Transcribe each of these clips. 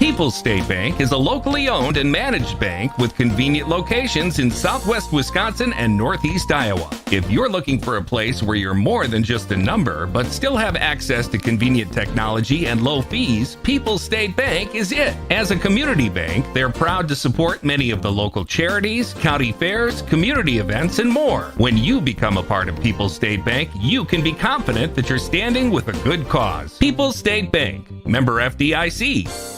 People's State Bank is a locally owned and managed bank with convenient locations in southwest Wisconsin and northeast Iowa. If you're looking for a place where you're more than just a number, but still have access to convenient technology and low fees, People's State Bank is it. As a community bank, they're proud to support many of the local charities, county fairs, community events, and more. When you become a part of People's State Bank, you can be confident that you're standing with a good cause. People's State Bank, member FDIC.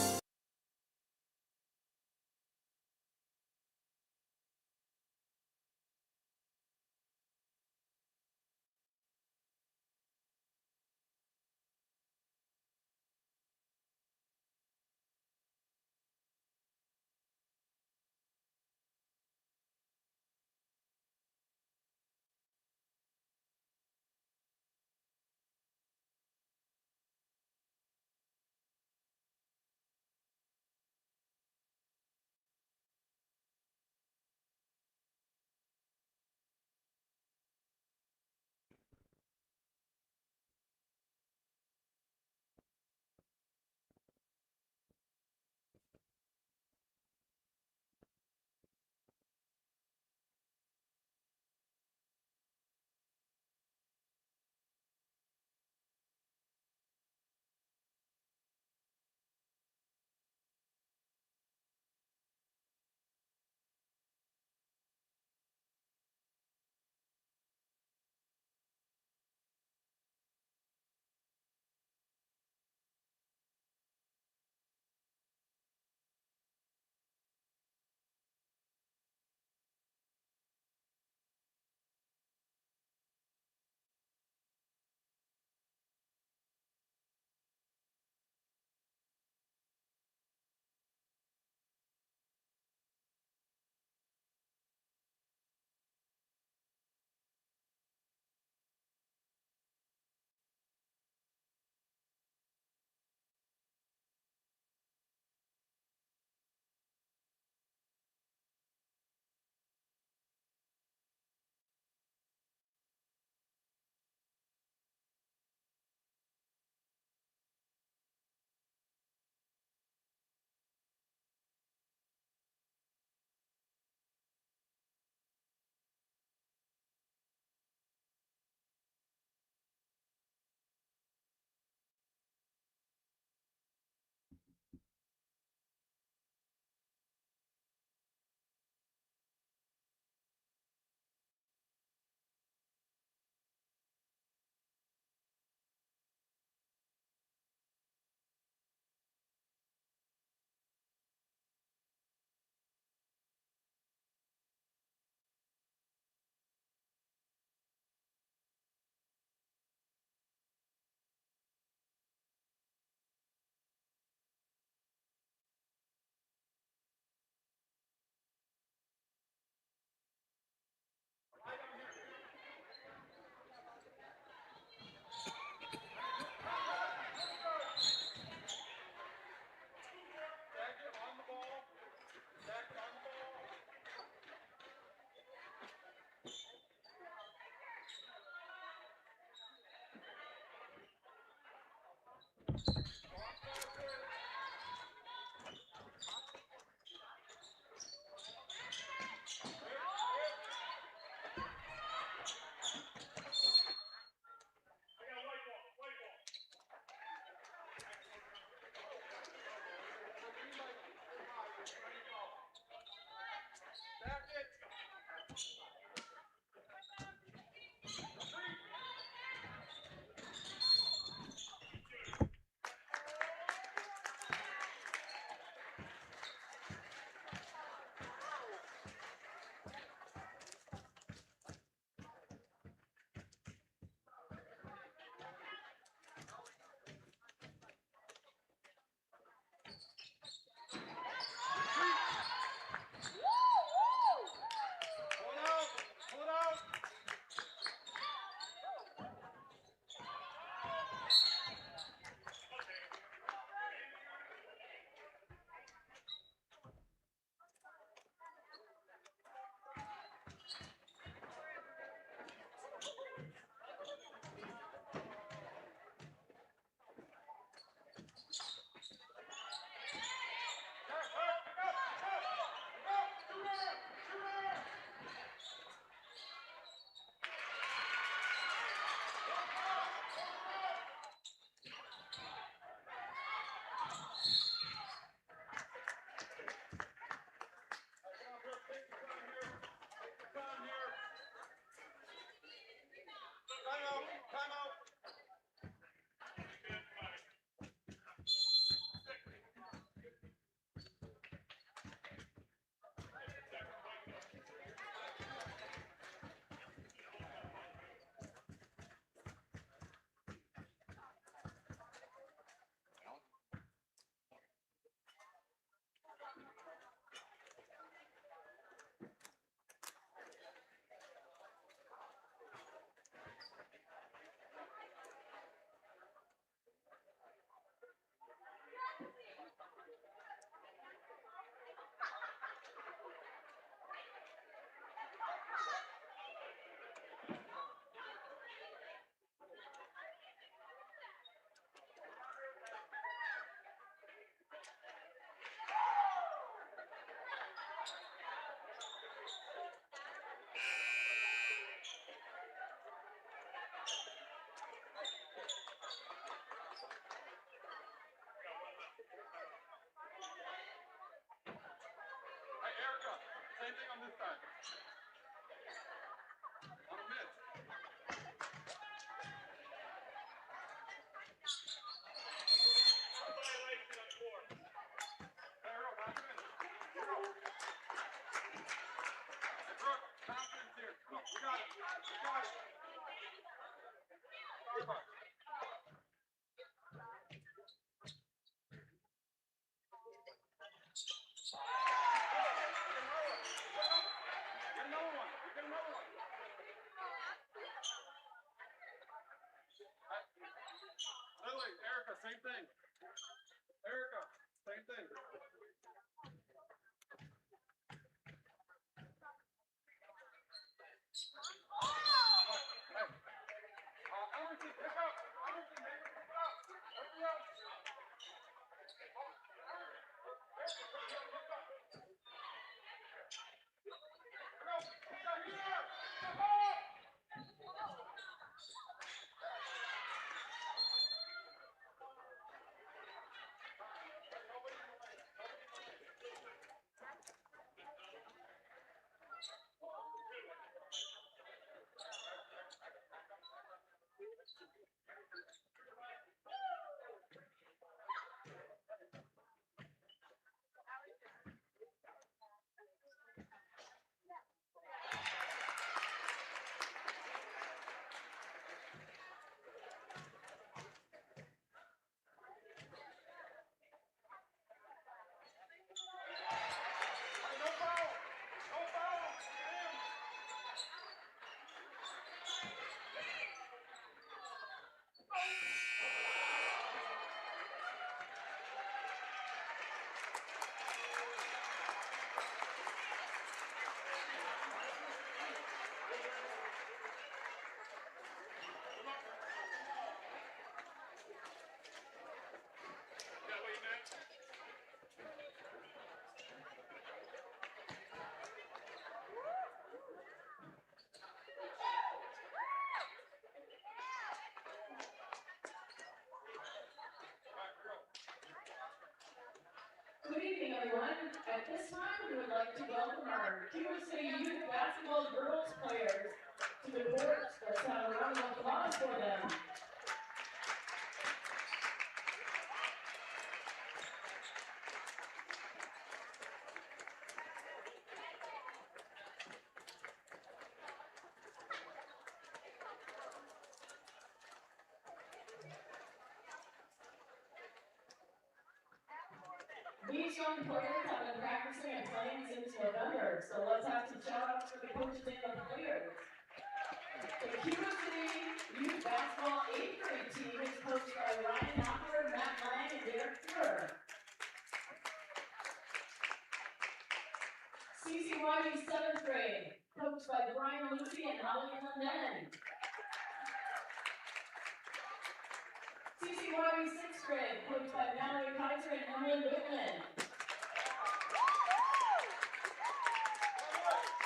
Same thing. Erica, same thing. Emerson, pick up. Emerson, make it pick up. Hurry up. Good evening, everyone. At this time, we would like to welcome our Cuba City Youth Basketball Girls players to the court. Let's have a round of applause for them. These young players have been practicing and playing since November, so let's have some shout-outs for the coaches and the players. The Cuba City Youth Basketball 8th grade team is coached by Ryan Hopper, Matt Lang, and Derek Kieler. CCYB 7th grade, coached by Brian Lucy and Holly London. CCYB 6th grade, coached by Mallory Kaiser and Emily Whitman.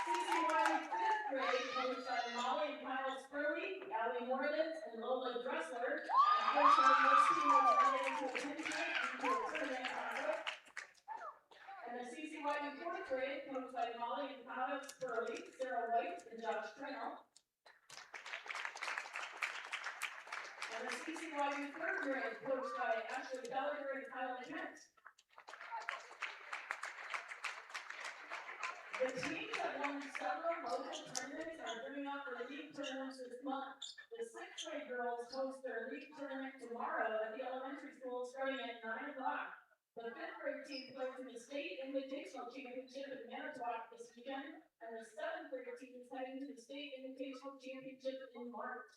CCYB 5th grade, coached by Molly and Kyle Spurley, Allie Moritz, and Lola Dressler. Unfortunately, this team was unable to attend tonight due to a tournament conflict. And the CCYB 4th grade, coached by Molly and Kyle Spurley, Sarah White, and Josh Trinnell. And the CCYU third grade, coached by Ashley Gallagher and Kyle Kent. The teams that won several local tournaments are bringing up their league tournaments this month. The sixth grade girls host their league tournament tomorrow at the elementary school starting at 9 o'clock. The fifth grade team plays in the state invitational championship in Manitowoc this weekend, and the seventh grade team is heading to the state invitational championship in March.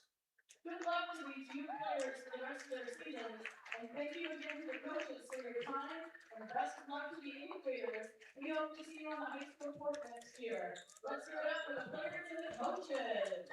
Good luck to these youth players for the rest of their season, and thank you again to the coaches for your time, and best of luck to the eighth graders. We hope to see you on the high school court next year. Let's hear it up for the players and the coaches.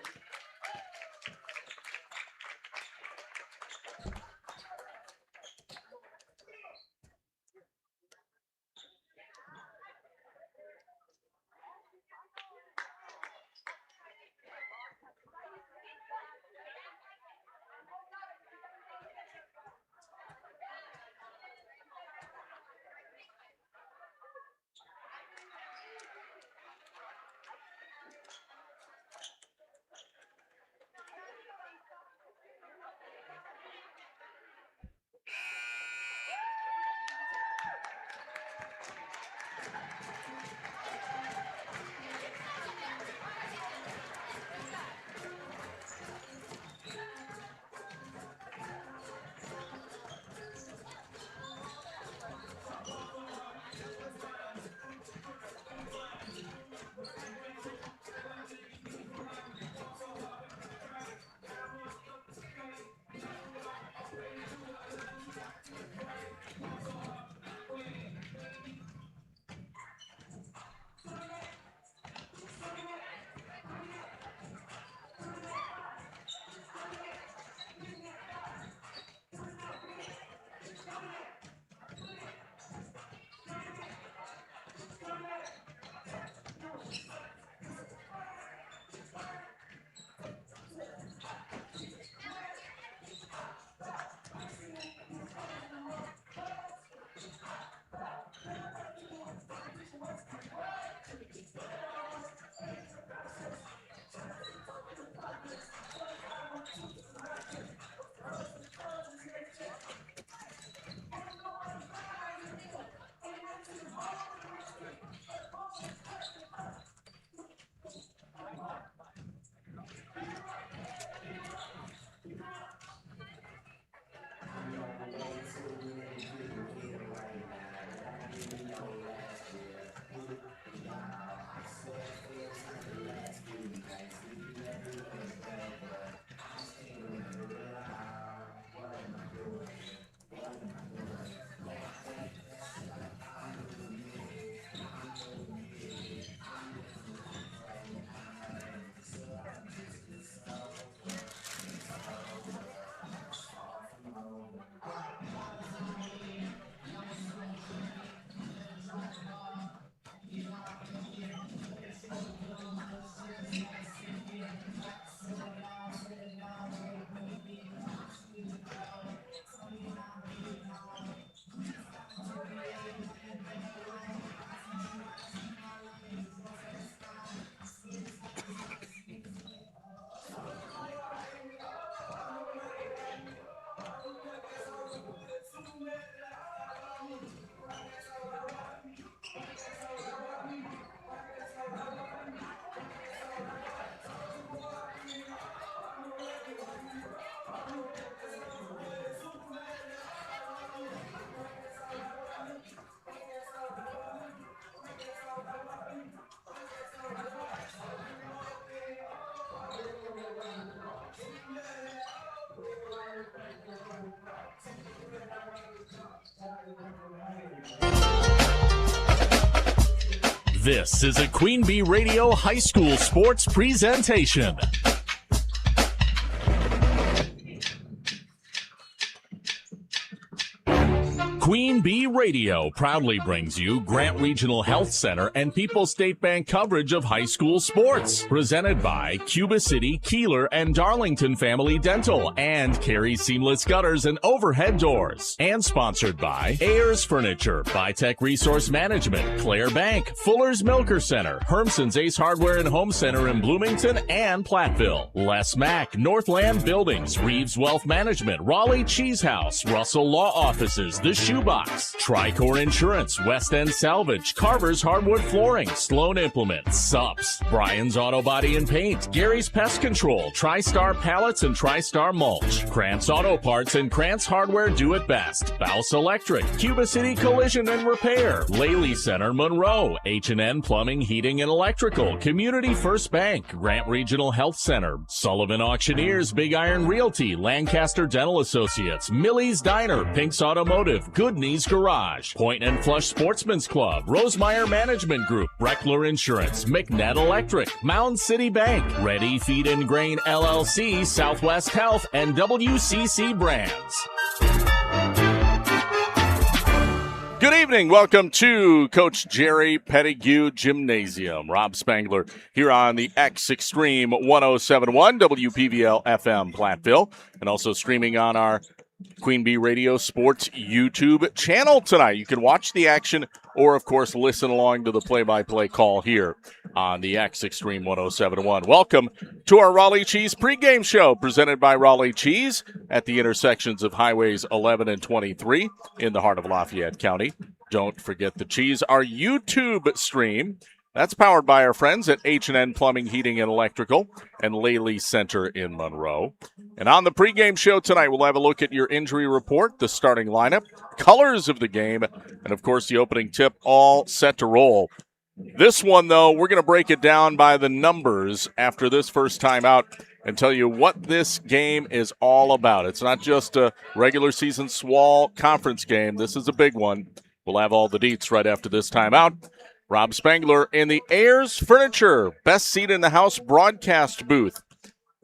This is a Queen Bee Radio High School Sports presentation. Queen Bee Radio proudly brings you Grant Regional Health Center and People's State Bank coverage of high school sports. Presented by Cuba City, Kieler, and Darlington Family Dental, and Carey Seamless Gutters and Overhead Doors. And sponsored by Ayers Furniture, Bitech Resource Management, Claire Bank, Fuller's Milker Center, Hermson's Ace Hardware and Home Center in Bloomington and Platteville, Les Mack, Northland Buildings, Reeves Wealth Management, Raleigh Cheese House, Russell Law Offices, The Shoebox, Tricor Insurance, West End Salvage, Carver's Hardwood Flooring, Sloan Implements, Sups, Brian's Auto Body and Paint, Gary's Pest Control, TriStar Pallets and TriStar Mulch, Krantz Auto Parts and Krantz Hardware Do It Best, Baus Electric, Cuba City Collision and Repair, Laley Center Monroe, H&N Plumbing, Heating and Electrical, Community First Bank, Grant Regional Health Center, Sullivan Auctioneers, Big Iron Realty, Lancaster Dental Associates, Millie's Diner, Pink's Automotive, Good Knees Garage, Point and Flush Sportsman's Club, Rosemeyer Management Group, Breckler Insurance, McNett Electric, Mound City Bank, Ready Feed and Grain LLC, Southwest Health, and WCC Brands. Good evening. Welcome to Coach Jerry Pettigrew Gymnasium. Rob Spangler here on the X Extreme 1071 WPVL FM Platteville, and also streaming on our Queen Bee Radio Sports YouTube channel tonight. You can watch the action or, of course, listen along to the play-by-play call here on the X Extreme 1071. Welcome to our Raleigh Cheese pregame show presented by Raleigh Cheese at the intersections of Highways 11 and 23 in the heart of Lafayette County. Don't forget the cheese, our YouTube stream. That's powered by our friends at H&N Plumbing, Heating, and Electrical and Laley Center in Monroe. And on the pregame show tonight, we'll have a look at your injury report, the starting lineup, colors of the game, and, of course, the opening tip, all set to roll. This one, though, we're going to break it down by the numbers after this first time out and tell you what this game is all about. It's not just a regular season SWAL conference game. This is a big one. We'll have all the deets right after this time out. Rob Spangler in the Ayers Furniture Best Seat in the House broadcast booth.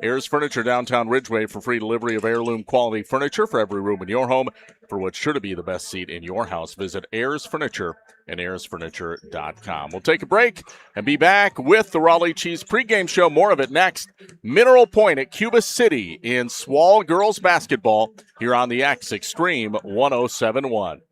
Ayers Furniture, downtown Ridgeway, for free delivery of heirloom quality furniture for every room in your home. For what's sure to be the best seat in your house, visit Ayers Furniture and AyersFurniture.com. We'll take a break and be back with the Raleigh Cheese pregame show. More of it next. Mineral Point at Cuba City in SWAL girls basketball here on the X Extreme 1071.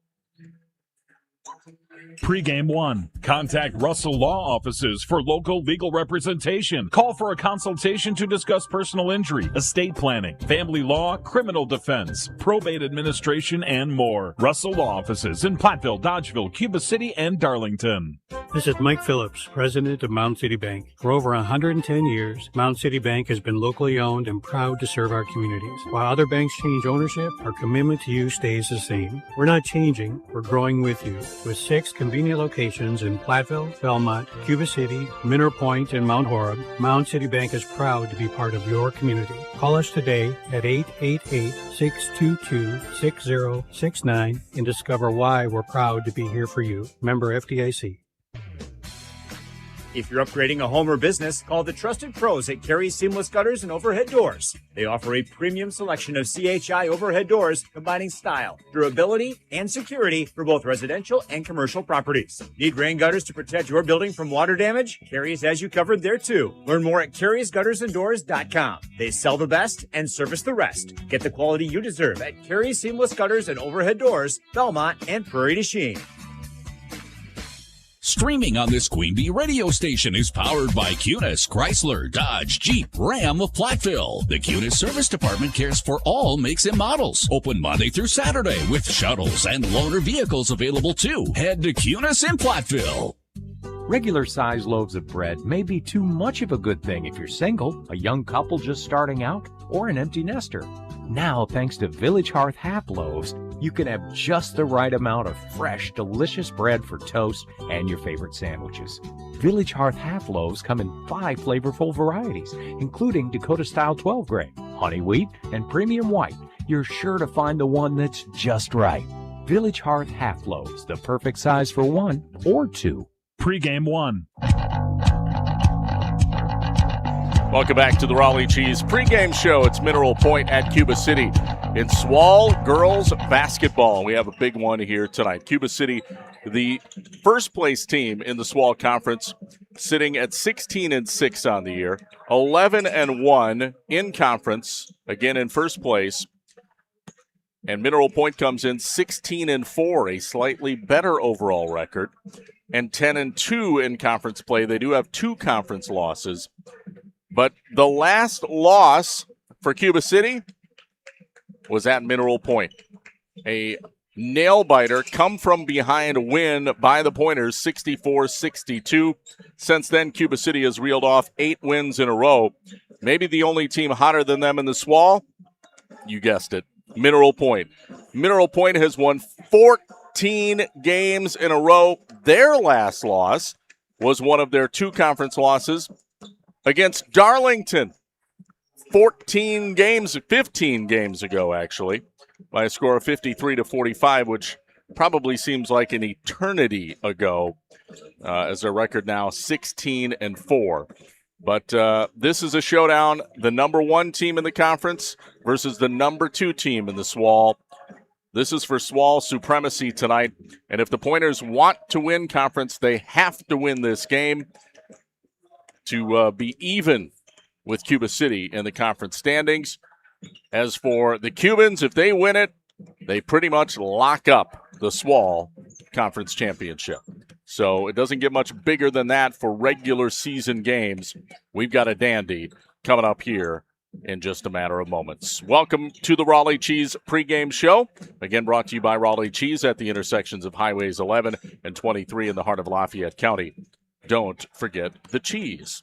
Pregame 1. Contact Russell Law Offices for local legal representation. Call for a consultation to discuss personal injury, estate planning, family law, criminal defense, probate administration, and more. Russell Law Offices in Platteville, Dodgeville, Cuba City, and Darlington. This is Mike Phillips, president of Mound City Bank. For over 110 years, Mound City Bank has been locally owned and proud to serve our communities. While other banks change ownership, our commitment to you stays the same. We're not changing, we're growing with you. With 6 convenient locations in Platteville, Belmont, Cuba City, Mineral Point, and Mount Horeb, Mound City Bank is proud to be part of your community. Call us today at 888-622-6069 and discover why we're proud to be here for you. Member FDIC. If you're upgrading a home or business, call the trusted pros at Carey Seamless Gutters and Overhead Doors. They offer a premium selection of CHI overhead doors combining style, durability, and security for both residential and commercial properties. Need rain gutters to protect your building from water damage? Carey's has you covered there too. Learn more at Carey'sGuttersandDoors.com. They sell the best and service the rest. Get the quality you deserve at Carey Seamless Gutters and Overhead Doors, Belmont, and Prairie du Chien. Streaming on this Queen Bee radio station is powered by Cunis, Chrysler, Dodge, Jeep, Ram of Platteville. The Cunis Service Department cares for all makes and models. Open Monday through Saturday with shuttles and loaner vehicles available too. Head to Cunis in Platteville. Regular size loaves of bread may be too much of a good thing if you're single, a young couple just starting out, or an empty nester. Now, thanks to Village Hearth half loaves, you can have just the right amount of fresh, delicious bread for toast and your favorite sandwiches. Village Hearth half loaves come in 5 flavorful varieties, including Dakota-style 12 grain, honey wheat, and premium white. You're sure to find the one that's just right. Village Hearth half loaves, the perfect size for 1 or 2. Pregame 1. Welcome back to the Raleigh Cheese pregame show. It's Mineral Point at Cuba City. It's SWAL girls basketball. We have a big one here tonight. Cuba City, the first place team in the SWAL conference, sitting at 16-6 on the year, 11-1 in conference, again in first place. And Mineral Point comes in 16-4, a slightly better overall record, and 10-2 in conference play. They do have 2 conference losses. But the last loss for Cuba City was at Mineral Point. A nail-biter, come-from-behind win by the Pointers, 64-62. Since then, Cuba City has reeled off 8 wins in a row. Maybe the only team hotter than them in the SWAL, you guessed it, Mineral Point. Mineral Point has won 14 games in a row. Their last loss was one of their 2 conference losses against Darlington, 15 games ago, actually, by a score of 53-45, which probably seems like an eternity ago, as their record now 16-4. But this is a showdown, the number 1 team in the conference versus the number 2 team in the SWAL. This is for SWAL supremacy tonight, and if the Pointers want to win conference, they have to win this game to be even with Cuba City in the conference standings. As for the Cubans, if they win it, they pretty much lock up the SWAL conference championship. So it doesn't get much bigger than that for regular season games. We've got a dandy coming up here in just a matter of moments. Welcome to the Raleigh Cheese pregame show. Again, brought to you by Raleigh Cheese at the intersections of Highways 11 and 23 in the heart of Lafayette County. Don't forget the cheese.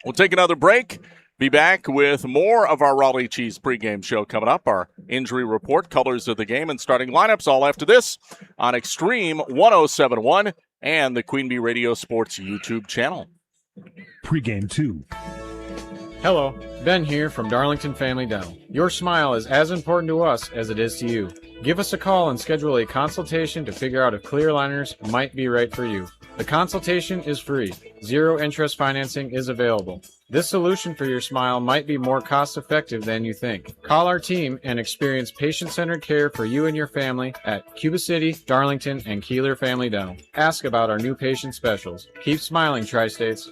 We'll take another break. Be back with more of our Raleigh Cheese pregame show coming up. Our injury report, colors of the game, and starting lineups all after this on Extreme 107.1 and the Queen Bee Radio Sports YouTube channel. Pregame 2. Hello, Ben here from Darlington Family Dental. Your smile is as important to us as it is to you. Give us a call and schedule a consultation to figure out if clear aligners might be right for you. The consultation is free. Zero interest financing is available. This solution for your smile might be more cost-effective than you think. Call our team and experience patient-centered care for you and your family at Cuba City, Darlington, and Kieler Family Dental. Ask about our new patient specials. Keep smiling, Tri-States.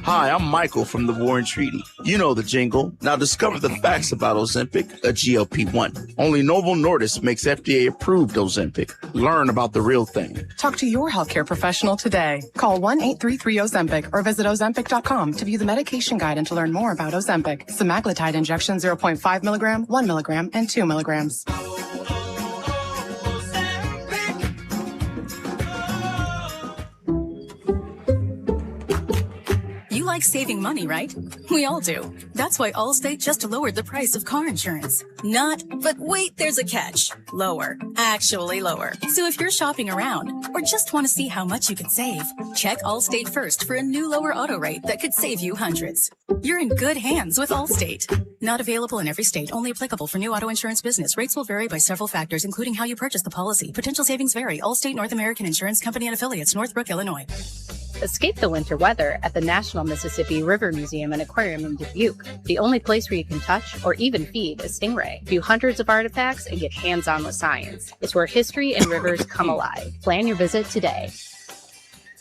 Hi, I'm Michael from the Warren Treaty. You know the jingle. Now discover the facts about Ozempic, a GLP-1. Only Novo Nordisk makes FDA-approved Ozempic. Learn about the real thing. Talk to your healthcare professional today. Call 1-833-OZEMPIC or visit Ozempic.com to view the medication guide and to learn more about Ozempic. Semaglutide injection 0.5 milligram, 1 milligram, and 2 milligrams. You like saving money, right? We all do. That's why Allstate just lowered the price of car insurance. Not, but wait, there's a catch. Lower. Actually lower. So if you're shopping around or just want to see how much you could save, check Allstate first for a new lower auto rate that could save you hundreds. You're in good hands with Allstate. Not available in every state, only applicable for new auto insurance business. Rates will vary by several factors, including how you purchase the policy. Potential savings vary. Allstate North American Insurance Company and Affiliates, Northbrook, Illinois. Escape the winter weather at the National Mississippi River Museum and Aquarium in Dubuque. The only place where you can touch or even feed a stingray. View hundreds of artifacts and get hands-on with science. It's where history and rivers come alive. Plan your visit today.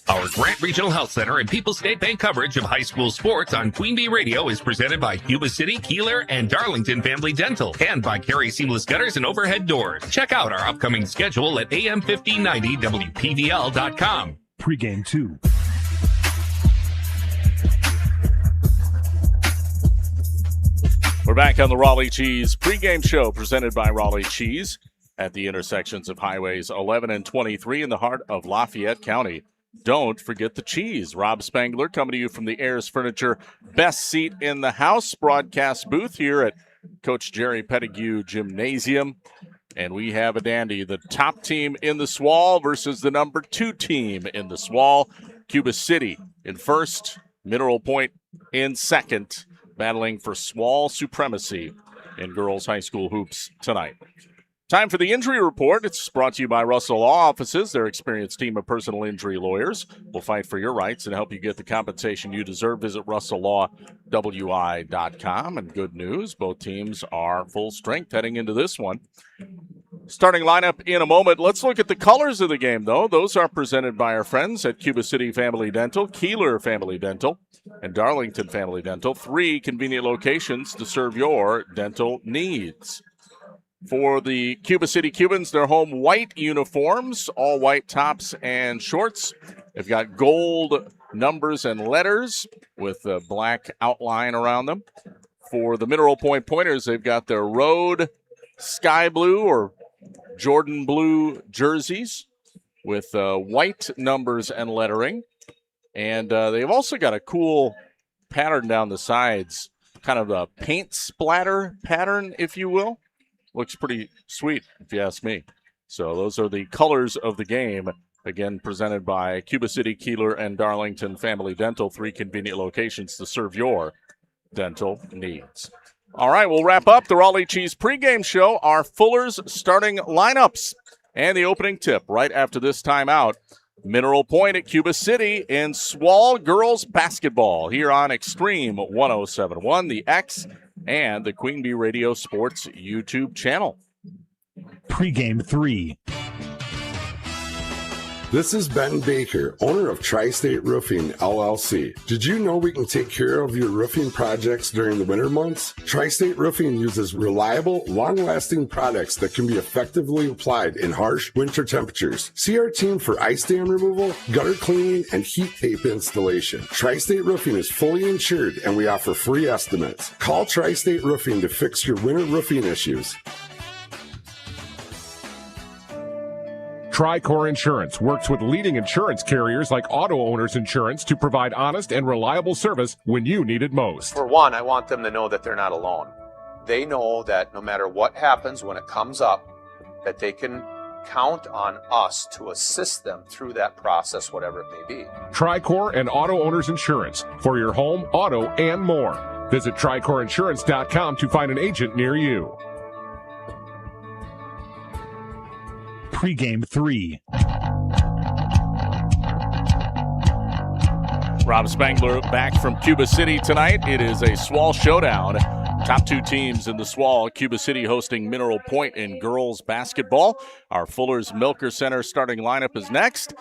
Our Grant Regional Health Center and People's State Bank coverage of high school sports on Queen Bee Radio is presented by Cuba City, Kieler, and Darlington Family Dental, and by Carey Seamless Gutters and Overhead Doors. Check out our upcoming schedule at am1590wpvl.com. Pregame 2. We're back on the Raleigh Cheese pregame show presented by Raleigh Cheese at the intersections of Highways 11 and 23 in the heart of Lafayette County. Don't forget the cheese. Rob Spangler coming to you from the Ayers Furniture Best Seat in the House broadcast booth here at Coach Jerry Pettigrew Gymnasium. And we have a dandy, the top team in the SWAL versus the number 2 team in the SWAL. Cuba City in first, Mineral Point in second, battling for SWAL supremacy in girls high school hoops tonight. Time for the injury report. It's brought to you by Russell Law Offices. Their experienced team of personal injury lawyers will fight for your rights and help you get the compensation you deserve. Visit RussellLawWI.com. And good news, both teams are full strength heading into this one. Starting lineup in a moment. Let's look at the colors of the game, though. Those are presented by our friends at Cuba City Family Dental, Kieler Family Dental, and Darlington Family Dental. 3 convenient locations to serve your dental needs. For the Cuba City Cubans, their home white uniforms, all white tops and shorts. They've got gold numbers and letters with a black outline around them. For the Mineral Point Pointers, they've got their road sky blue or Jordan blue jerseys with white numbers and lettering. And they've also got a cool pattern down the sides, kind of a paint splatter pattern, if you will. Looks pretty sweet, if you ask me. So those are the colors of the game. Again, presented by Cuba City, Kieler, and Darlington Family Dental. 3 convenient locations to serve your dental needs. All right, we'll wrap up the Raleigh Cheese pregame show. Our Fuller's starting lineups and the opening tip right after this timeout. Mineral Point at Cuba City in Swall girls basketball here on Extreme 107.1, the X, and the Queen Bee Radio Sports YouTube channel. Pregame 3. This is Ben Baker, owner of Tri-State Roofing, LLC. Did you know we can take care of your roofing projects during the winter months? Tri-State Roofing uses reliable, long-lasting products that can be effectively applied in harsh winter temperatures. See our team for ice dam removal, gutter cleaning, and heat tape installation. Tri-State Roofing is fully insured, and we offer free estimates. Call Tri-State Roofing to fix your winter roofing issues. Tricor Insurance works with leading insurance carriers like Auto Owners Insurance to provide honest and reliable service when you need it most. For one, I want them to know that they're not alone. They know that no matter what happens when it comes up, that they can count on us to assist them through that process, whatever it may be. Tricor and Auto Owners Insurance for your home, auto, and more. Visit TricorInsurance.com to find an agent near you. Pregame 3. Rob Spangler back from Cuba City tonight. It is a Swall showdown. Top 2 teams in the Swall. Cuba City hosting Mineral Point in girls basketball. Our Fuller's Milker Center starting lineup is next.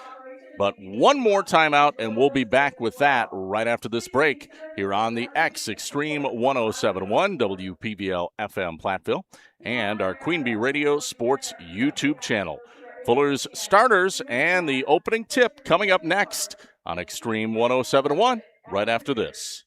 But one more timeout, and we'll be back with that right after this break here on the X Extreme 107.1 WPVL FM Platteville and our Queen Bee Radio Sports YouTube channel. Fuller's starters and the opening tip coming up next on Extreme 107.1 right after this.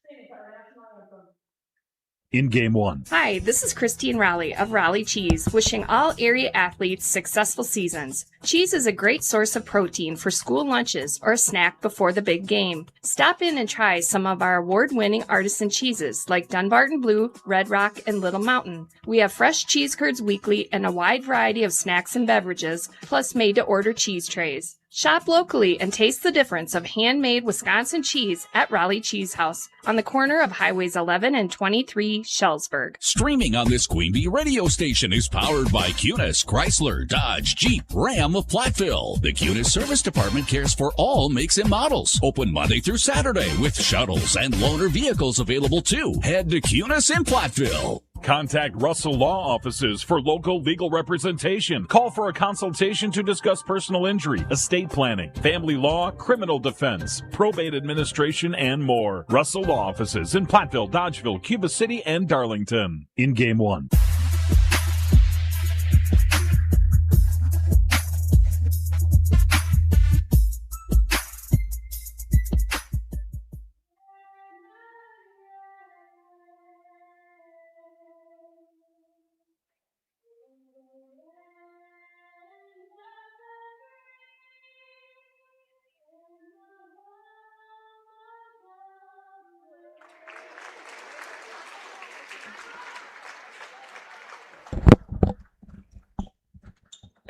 In Game 1. Hi, this is Christine Raleigh of Raleigh Cheese, wishing all area athletes successful seasons. Cheese is a great source of protein for school lunches or a snack before the big game. Stop in and try some of our award-winning artisan cheeses like Dunbarton Blue, Red Rock, and Little Mountain. We have fresh cheese curds weekly and a wide variety of snacks and beverages, plus made-to-order cheese trays. Shop locally and taste the difference of handmade Wisconsin cheese at Raleigh Cheese House on the corner of Highways 11 and 23, Shellsburg. Streaming on this Queen Bee radio station is powered by Cunis, Chrysler, Dodge, Jeep, Ram of Platteville. The Cunis Service Department cares for all makes and models. Open Monday through Saturday with shuttles and loaner vehicles available too. Head to Cunis in Platteville. Contact Russell Law Offices for local legal representation. Call for a consultation to discuss personal injury, estate planning, family law, criminal defense, probate administration, and more. Russell Law Offices in Platteville, Dodgeville, Cuba City, and Darlington. In Game 1.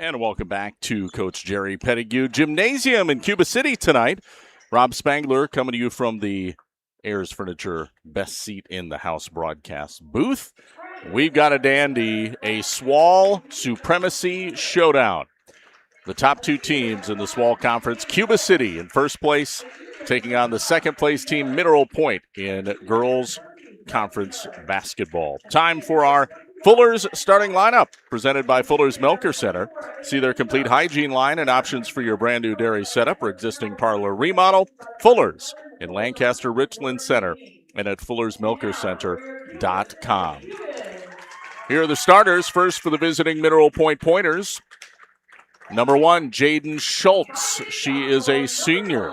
And welcome back to Coach Jerry Pettigrew Gymnasium in Cuba City tonight. Rob Spangler coming to you from the Ayers Furniture Best Seat in the House broadcast booth. We've got a dandy, a SWAL Supremacy Showdown. The top two teams in the SWAL Conference, Cuba City in first place, taking on the second place team, Mineral Point, in girls conference basketball. Time for our Fuller's starting lineup, presented by Fuller's Milker Center. See their complete hygiene line and options for your brand new dairy setup or existing parlor remodel. Fuller's in Lancaster Richland Center and at Fuller'sMilkerCenter.com. Here are the starters. First for the visiting Mineral Point Pointers. Number 1, Jaden Schultz. She is a senior.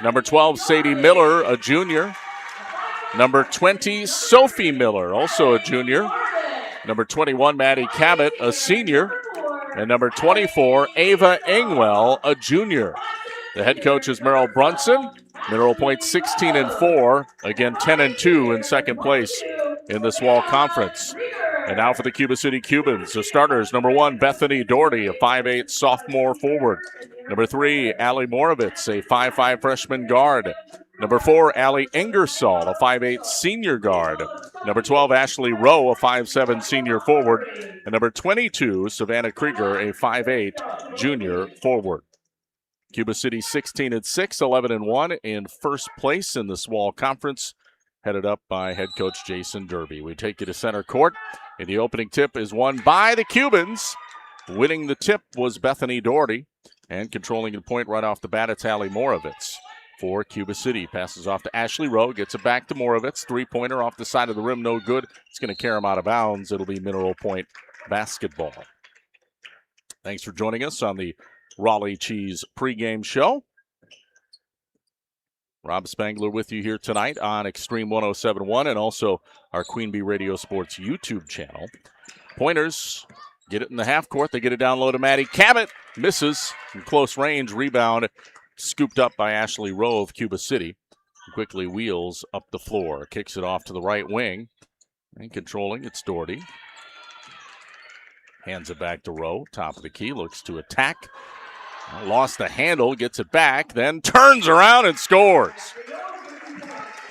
Number 12, Sadie Miller, a junior. Number 20, Sophie Miller, also a junior. Number 21, Maddie Cabot, a senior. And number 24, Ava Engwell, a junior. The head coach is Merrill Brunson. Mineral Point 16-4, again 10-2 in second place in the SWAL Conference. And now for the Cuba City Cubans. The starters, number 1, Bethany Doherty, a 5'8 sophomore forward. Number 3, Allie Moravitz, a 5'5 freshman guard. Number 4, Allie Ingersoll, a 5'8 senior guard. Number 12, Ashley Rowe, a 5'7 senior forward. And number 22, Savannah Krieger, a 5'8 junior forward. Cuba City 16-6, 11-1 in first place in the SWAL Conference, headed up by head coach Jason Derby. We take you to center court, and the opening tip is won by the Cubans. Winning the tip was Bethany Doherty, and controlling the point right off the bat, it's Allie Moravitz for Cuba City. Passes off to Ashley Rowe, gets it back to Moravitz. Three-pointer off the side of the rim, no good. It's going to carry him out of bounds. It'll be Mineral Point basketball. Thanks for joining us on the Raleigh Cheese pregame show. Rob Spangler with you here tonight on Extreme 107.1 and also our Queen Bee Radio Sports YouTube channel. Pointers get it in the half court. They get it down low to Maddie Cabot. Misses from close range. Rebound scooped up by Ashley Rowe of Cuba City. Quickly wheels up the floor. Kicks it off to the right wing. And controlling, it's Doherty. Hands it back to Rowe. Top of the key. Looks to attack. Lost the handle, gets it back, then turns around and scores.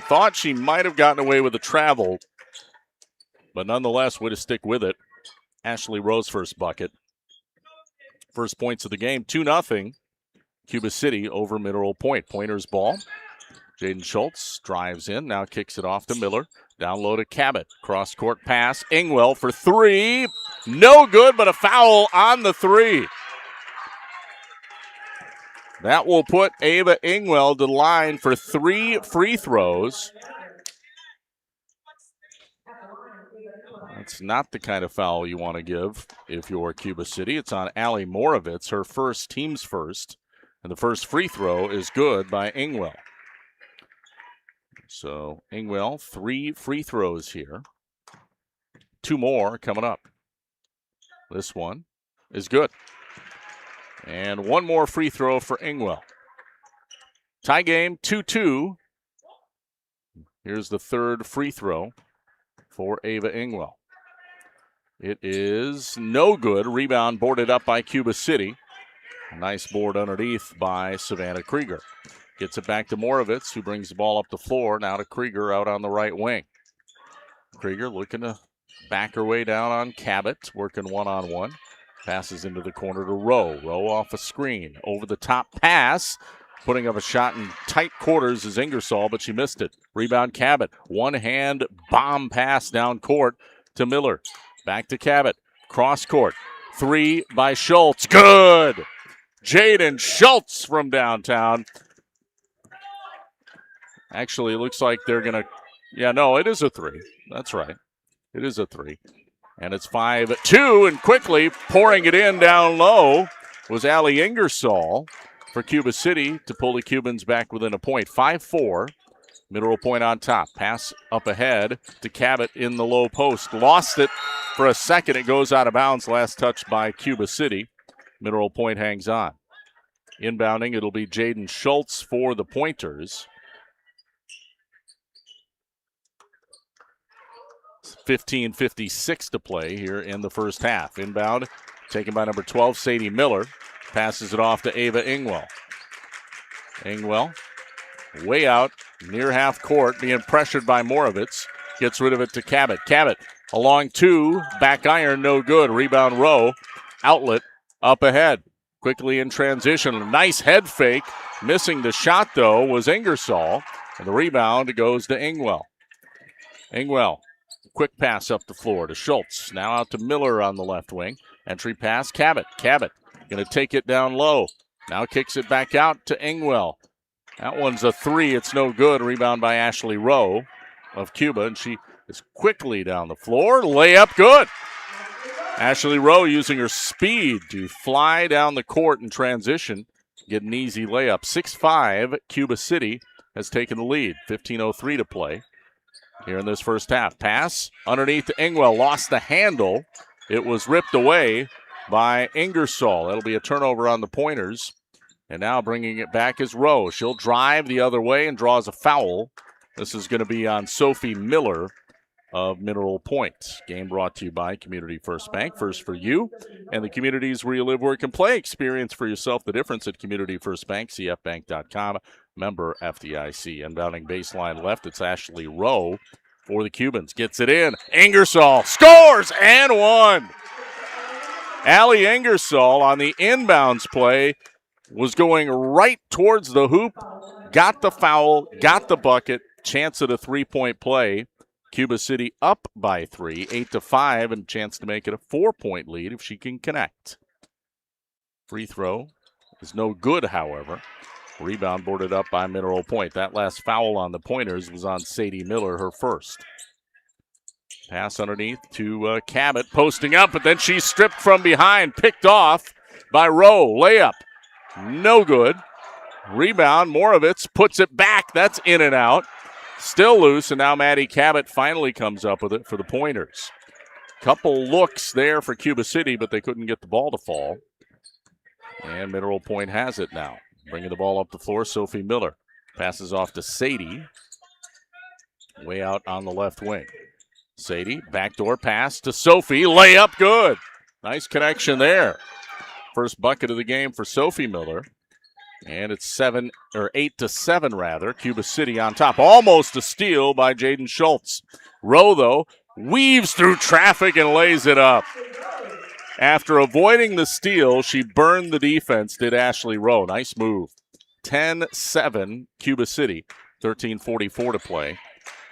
Thought she might have gotten away with the travel, but nonetheless, way to stick with it. Ashley Rowe's first bucket. First points of the game, 2-0. Cuba City over Mineral Point. Pointers ball. Jaden Schultz drives in, now kicks it off to Miller. Down low to Cabot. Cross-court pass. Engwell for 3. No good, but a foul on the 3. That will put Ava Engwell to the line for 3 free throws. That's not the kind of foul you want to give if you're Cuba City. It's on Allie Moravitz, her first, team's first. And the first free throw is good by Engwell. So Engwell, 3 free throws here. 2 more coming up. This one is good. And 1 more free throw for Engwell. Tie game, 2-2. Here's the third free throw for Ava Engwell. It is no good. Rebound boarded up by Cuba City. A nice board underneath by Savannah Krieger. Gets it back to Moravitz, who brings the ball up the floor. Now to Krieger out on the right wing. Krieger looking to back her way down on Cabot, working one-on-one. Passes into the corner to Rowe. Rowe off a screen. Over the top pass. Putting up a shot in tight quarters is Ingersoll, but she missed it. Rebound Cabot. One-hand bomb pass down court to Miller. Back to Cabot. Cross court. 3 by Schultz. Good! Jaden Schultz from downtown. Actually, it looks like they're going to... Yeah, no, it is a 3. That's right. It is a 3. And it's 5-2, and quickly pouring it in down low was Allie Ingersoll for Cuba City to pull the Cubans back within a point. 5-4, Mineral Point on top. Pass up ahead to Cabot in the low post. Lost it for a second. It goes out of bounds. Last touch by Cuba City. Mineral Point hangs on. Inbounding, it'll be Jaden Schultz for the Pointers. 15:56 to play here in the first half. Inbound taken by number 12, Sadie Miller. Passes it off to Ava Engwell. Engwell way out near half court, being pressured by Moravitz. Gets rid of it to Cabot. Cabot Along 2, back iron, no good. Rebound Rowe. Outlet up ahead. Quickly in transition. A nice head fake. Missing the shot, though, was Ingersoll. And the rebound goes to Ingwell. Ingwell, quick pass up the floor to Schultz. Now out to Miller on the left wing. Entry pass, Cabot. Cabot going to take it down low. Now kicks it back out to Ingwell. That one's a 3. It's no good. Rebound by Ashley Rowe of Cuba, and she is quickly down the floor. Layup good. Ashley Rowe using her speed to fly down the court in transition. Get an easy layup. 6-5, Cuba City has taken the lead. 15:03 to play here in this first half. Pass underneath to Ingwell. Lost the handle. It was ripped away by Ingersoll. It'll be a turnover on the Pointers. And now bringing it back is Rowe. She'll drive the other way and draws a foul. This is going to be on Sophie Miller of Mineral Point. Game brought to you by Community First Bank. First for you and the communities where you live, work, and play. Experience for yourself the difference at Community First Bank, cfbank.com. Member FDIC. Inbounding baseline left, it's Ashley Rowe for the Cubans. Gets it in. Ingersoll scores and one. Allie Ingersoll on the inbounds play was going right towards the hoop. Got the foul, got the bucket. Chance at a three-point play. Cuba City up by 3, 8-5, and chance to make it a 4-point lead if she can connect. Free throw is no good, however. Rebound boarded up by Mineral Point. That last foul on the Pointers was on Sadie Miller, her first. Pass underneath to Cabot, posting up, but then she's stripped from behind, picked off by Rowe. Layup, no good. Rebound, Moravitz puts it back. That's in and out. Still loose, and now Maddie Cabot finally comes up with it for the Pointers. Couple looks there for Cuba City, but they couldn't get the ball to fall. And Mineral Point has it now. Bringing the ball up the floor, Sophie Miller. Passes off to Sadie. Way out on the left wing. Sadie, backdoor pass to Sophie. Layup good. Nice connection there. First bucket of the game for Sophie Miller. And it's 8-7 rather. Cuba City on top. Almost a steal by Jaden Schultz. Rowe, though, weaves through traffic and lays it up. After avoiding the steal, she burned the defense, did Ashley Rowe. Nice move. 10-7, Cuba City. 13:44 to play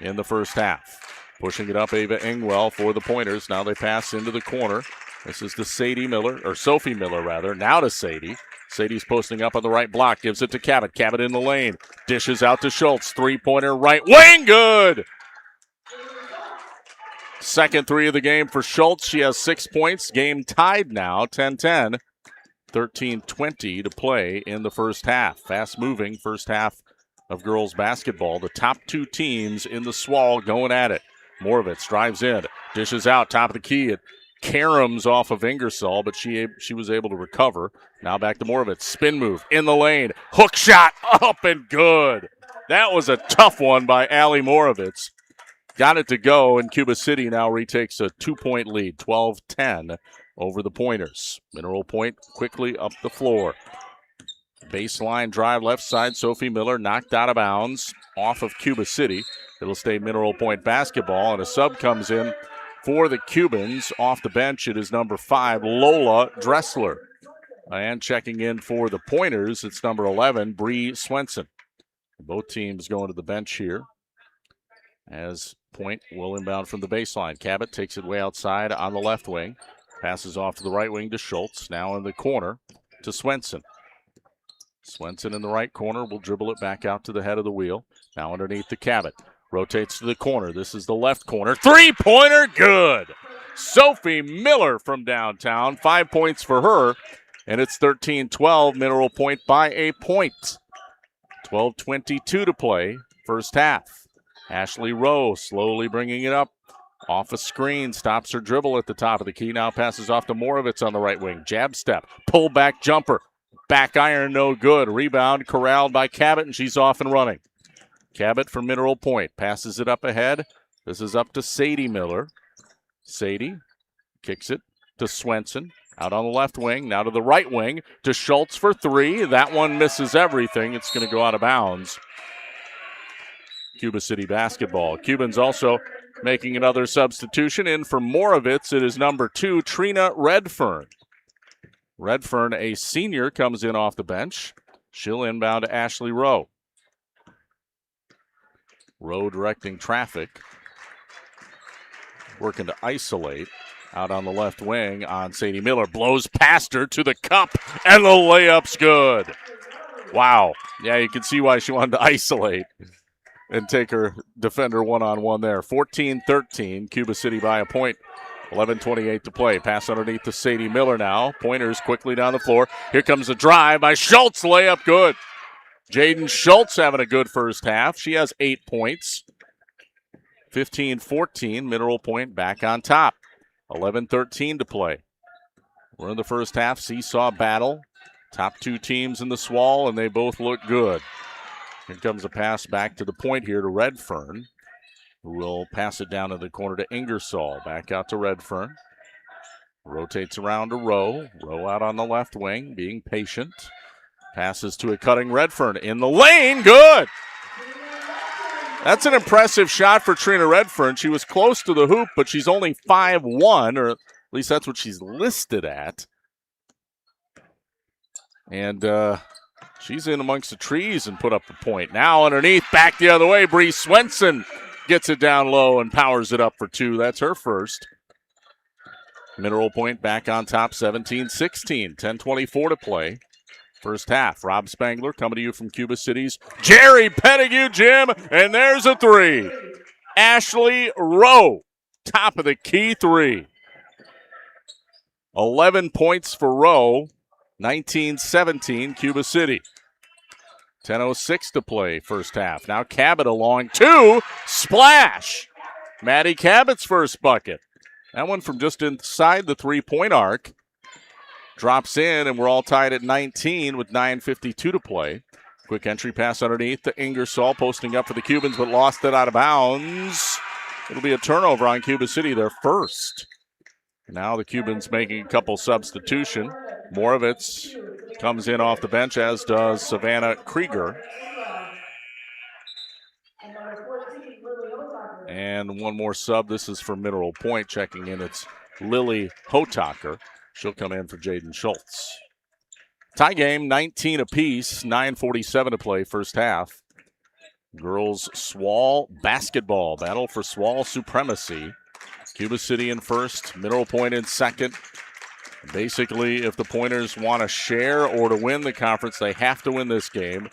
in the first half. Pushing it up, Ava Ingwell for the Pointers. Now they pass into the corner. This is to Sophie Miller rather. Now to Sadie. Sadie's posting up on the right block, gives it to Cabot. Cabot in the lane, dishes out to Schultz. Three-pointer right wing, good! Second 3 of the game for Schultz. She has 6 points. Game tied now, 10-10. 13:20 to play in the first half. Fast-moving first half of girls basketball. The top 2 teams in the SWAL going at it. Moravitz drives in, dishes out, top of the key. It caroms off of Ingersoll, but she was able to recover. Now back to Moravitz. Spin move in the lane. Hook shot up and good. That was a tough one by Allie Moravitz. Got it to go, and Cuba City now retakes a 2-point lead, 12-10 over the Pointers. Mineral Point quickly up the floor. Baseline drive left side. Sophie Miller knocked out of bounds off of Cuba City. It'll stay Mineral Point basketball, and a sub comes in for the Cubans. Off the bench, it is number 5, Lola Dressler. And checking in for the Pointers, it's number 11, Bree Swenson. Both teams going to the bench here as Point will inbound from the baseline. Cabot takes it way outside on the left wing. Passes off to the right wing to Schultz. Now in the corner to Swenson. Swenson in the right corner will dribble it back out to the head of the wheel. Now underneath the Cabot. Rotates to the corner. This is the left corner. Three-pointer, good. Sophie Miller from downtown. 5 points for her. And it's 13-12. Mineral Point by a point. 12:22 to play. First half. Ashley Rowe slowly bringing it up. Off a screen. Stops her dribble at the top of the key. Now passes off to Moravitz on the right wing. Jab step. Pull back jumper. Back iron, no good. Rebound corralled by Cabot, and she's off and running. Cabot for Mineral Point. Passes it up ahead. This is up to Sadie Miller. Sadie kicks it to Swenson. Out on the left wing. Now to the right wing. To Schultz for 3. That one misses everything. It's going to go out of bounds. Cuba City basketball. Cubans also Making another substitution in for Moravitz, it is number 2, Trina Redfern. Redfern, a senior, comes in off the bench. She'll inbound to Ashley Rowe. Rowe directing traffic. Working to isolate. Out on the left wing on Sadie Miller. Blows past her to the cup, and the layup's good. Wow. Yeah, you can see why she wanted to isolate and take her defender one-on-one there. 14-13, Cuba City by a point. 11:28 to play. Pass underneath to Sadie Miller now. Pointers quickly down the floor. Here comes a drive by Schultz. Layup good. Jaden Schultz having a good first half. She has 8 points. 15-14, Mineral Point back on top. 11:13 to play. We're in the first half. Seesaw battle. Top 2 teams in the SWAL, and they both look good. Here comes a pass back to the point here to Redfern, who will pass it down to the corner to Ingersoll. Back out to Redfern. Rotates around to Rowe. Rowe out on the left wing, being patient. Passes to a cutting Redfern in the lane. Good! That's an impressive shot for Trina Redfern. She was close to the hoop, but she's only 5'1", or at least that's what she's listed at. And she's in amongst the trees and put up the point. Now underneath, back the other way, Bree Swenson gets it down low and powers it up for 2. That's her first. Mineral Point back on top, 17-16. 10:24 to play. First half. Rob Spangler coming to you from Cuba City's Jerry Pettigrew Gym, and there's a 3. Ashley Rowe, top of the key 3. 11 points for Rowe. 19-17, Cuba City. 10:06 to play, first half. Now Cabot along 2, splash! Maddie Cabot's first bucket. That one from just inside the three-point arc. Drops in, and we're all tied at 19 with 9:52 to play. Quick entry pass underneath to Ingersoll, posting up for the Cubans, but lost it out of bounds. It'll be a turnover on Cuba City, their first. Now the Cubans making a couple substitution. Moravitz comes in off the bench, as does Savannah Krieger. And one more sub. This is for Mineral Point. Checking in, it's Lily Hotaker. She'll come in for Jaden Schultz. Tie game, 19 apiece, 9:47 to play, first half. Girls SWAL basketball, battle for SWAL supremacy. Cuba City in first, Mineral Point in second. Basically, if the Pointers want to share or to win the conference, they have to win this game.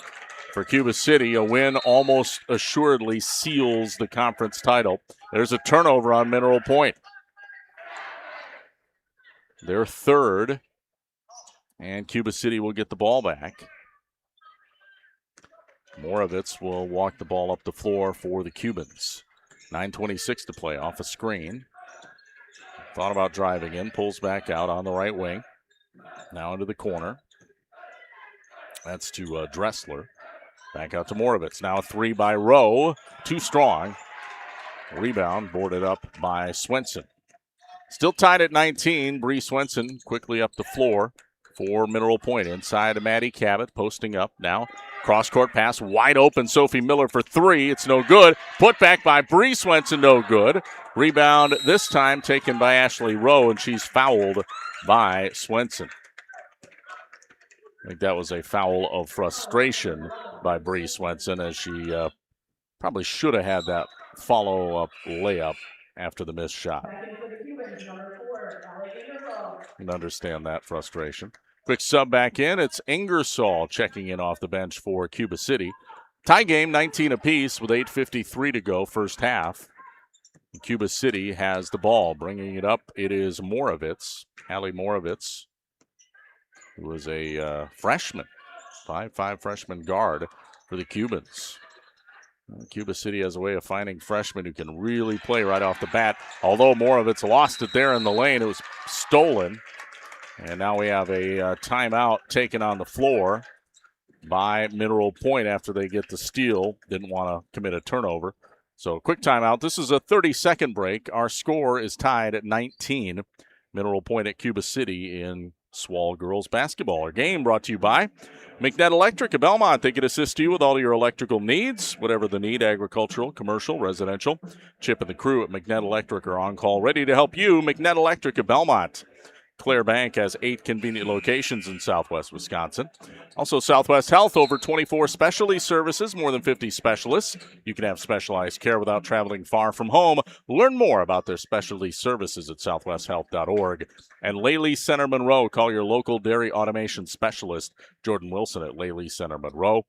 For Cuba City, a win almost assuredly seals the conference title. There's a turnover on Mineral Point. They're third, and Cuba City will get the ball back. Moravitz will walk the ball up the floor for the Cubans. 9:26 to play, off a screen. Thought about driving in, pulls back out on the right wing. Now into the corner. That's to Dressler. Back out to Moravitz. Now a 3 by Rowe. Too strong. Rebound boarded up by Swenson. Still tied at 19. Bree Swenson quickly up the floor for Mineral Point. Inside to Maddie Cabot, posting up now. Cross-court pass, wide open. Sophie Miller for 3. It's no good. Put back by Bree Swenson, no good. Rebound this time taken by Ashley Rowe, and she's fouled by Swenson. I think that was a foul of frustration by Bree Swenson, as she probably should have had that follow-up layup after the missed shot. Can understand that frustration. Quick sub back in. It's Ingersoll checking in off the bench for Cuba City. Tie game, 19 apiece with 8:53 to go, first half. Cuba City has the ball. Bringing it up, it is Moravitz, Hallie Moravitz, who is a freshman, 5'5" freshman guard for the Cubans. Cuba City has a way of finding freshmen who can really play right off the bat. Although Moravitz lost it there in the lane, it was stolen. And now we have a timeout taken on the floor by Mineral Point after they get the steal. Didn't want to commit a turnover. So quick timeout. This is a 30-second break. Our score is tied at 19. Mineral Point at Cuba City in Swall girls basketball. Our game brought to you by McNett Electric of Belmont. They can assist you with all your electrical needs, whatever the need, agricultural, commercial, residential. Chip and the crew at McNett Electric are on call, ready to help you. McNett Electric of Belmont. Claire Bank has 8 convenient locations in Southwest Wisconsin. Also, Southwest Health, over 24 specialty services, more than 50 specialists. You can have specialized care without traveling far from home. Learn more about their specialty services at southwesthealth.org. And Laley Center Monroe. Call your local dairy automation specialist, Jordan Wilson at Laley Center Monroe.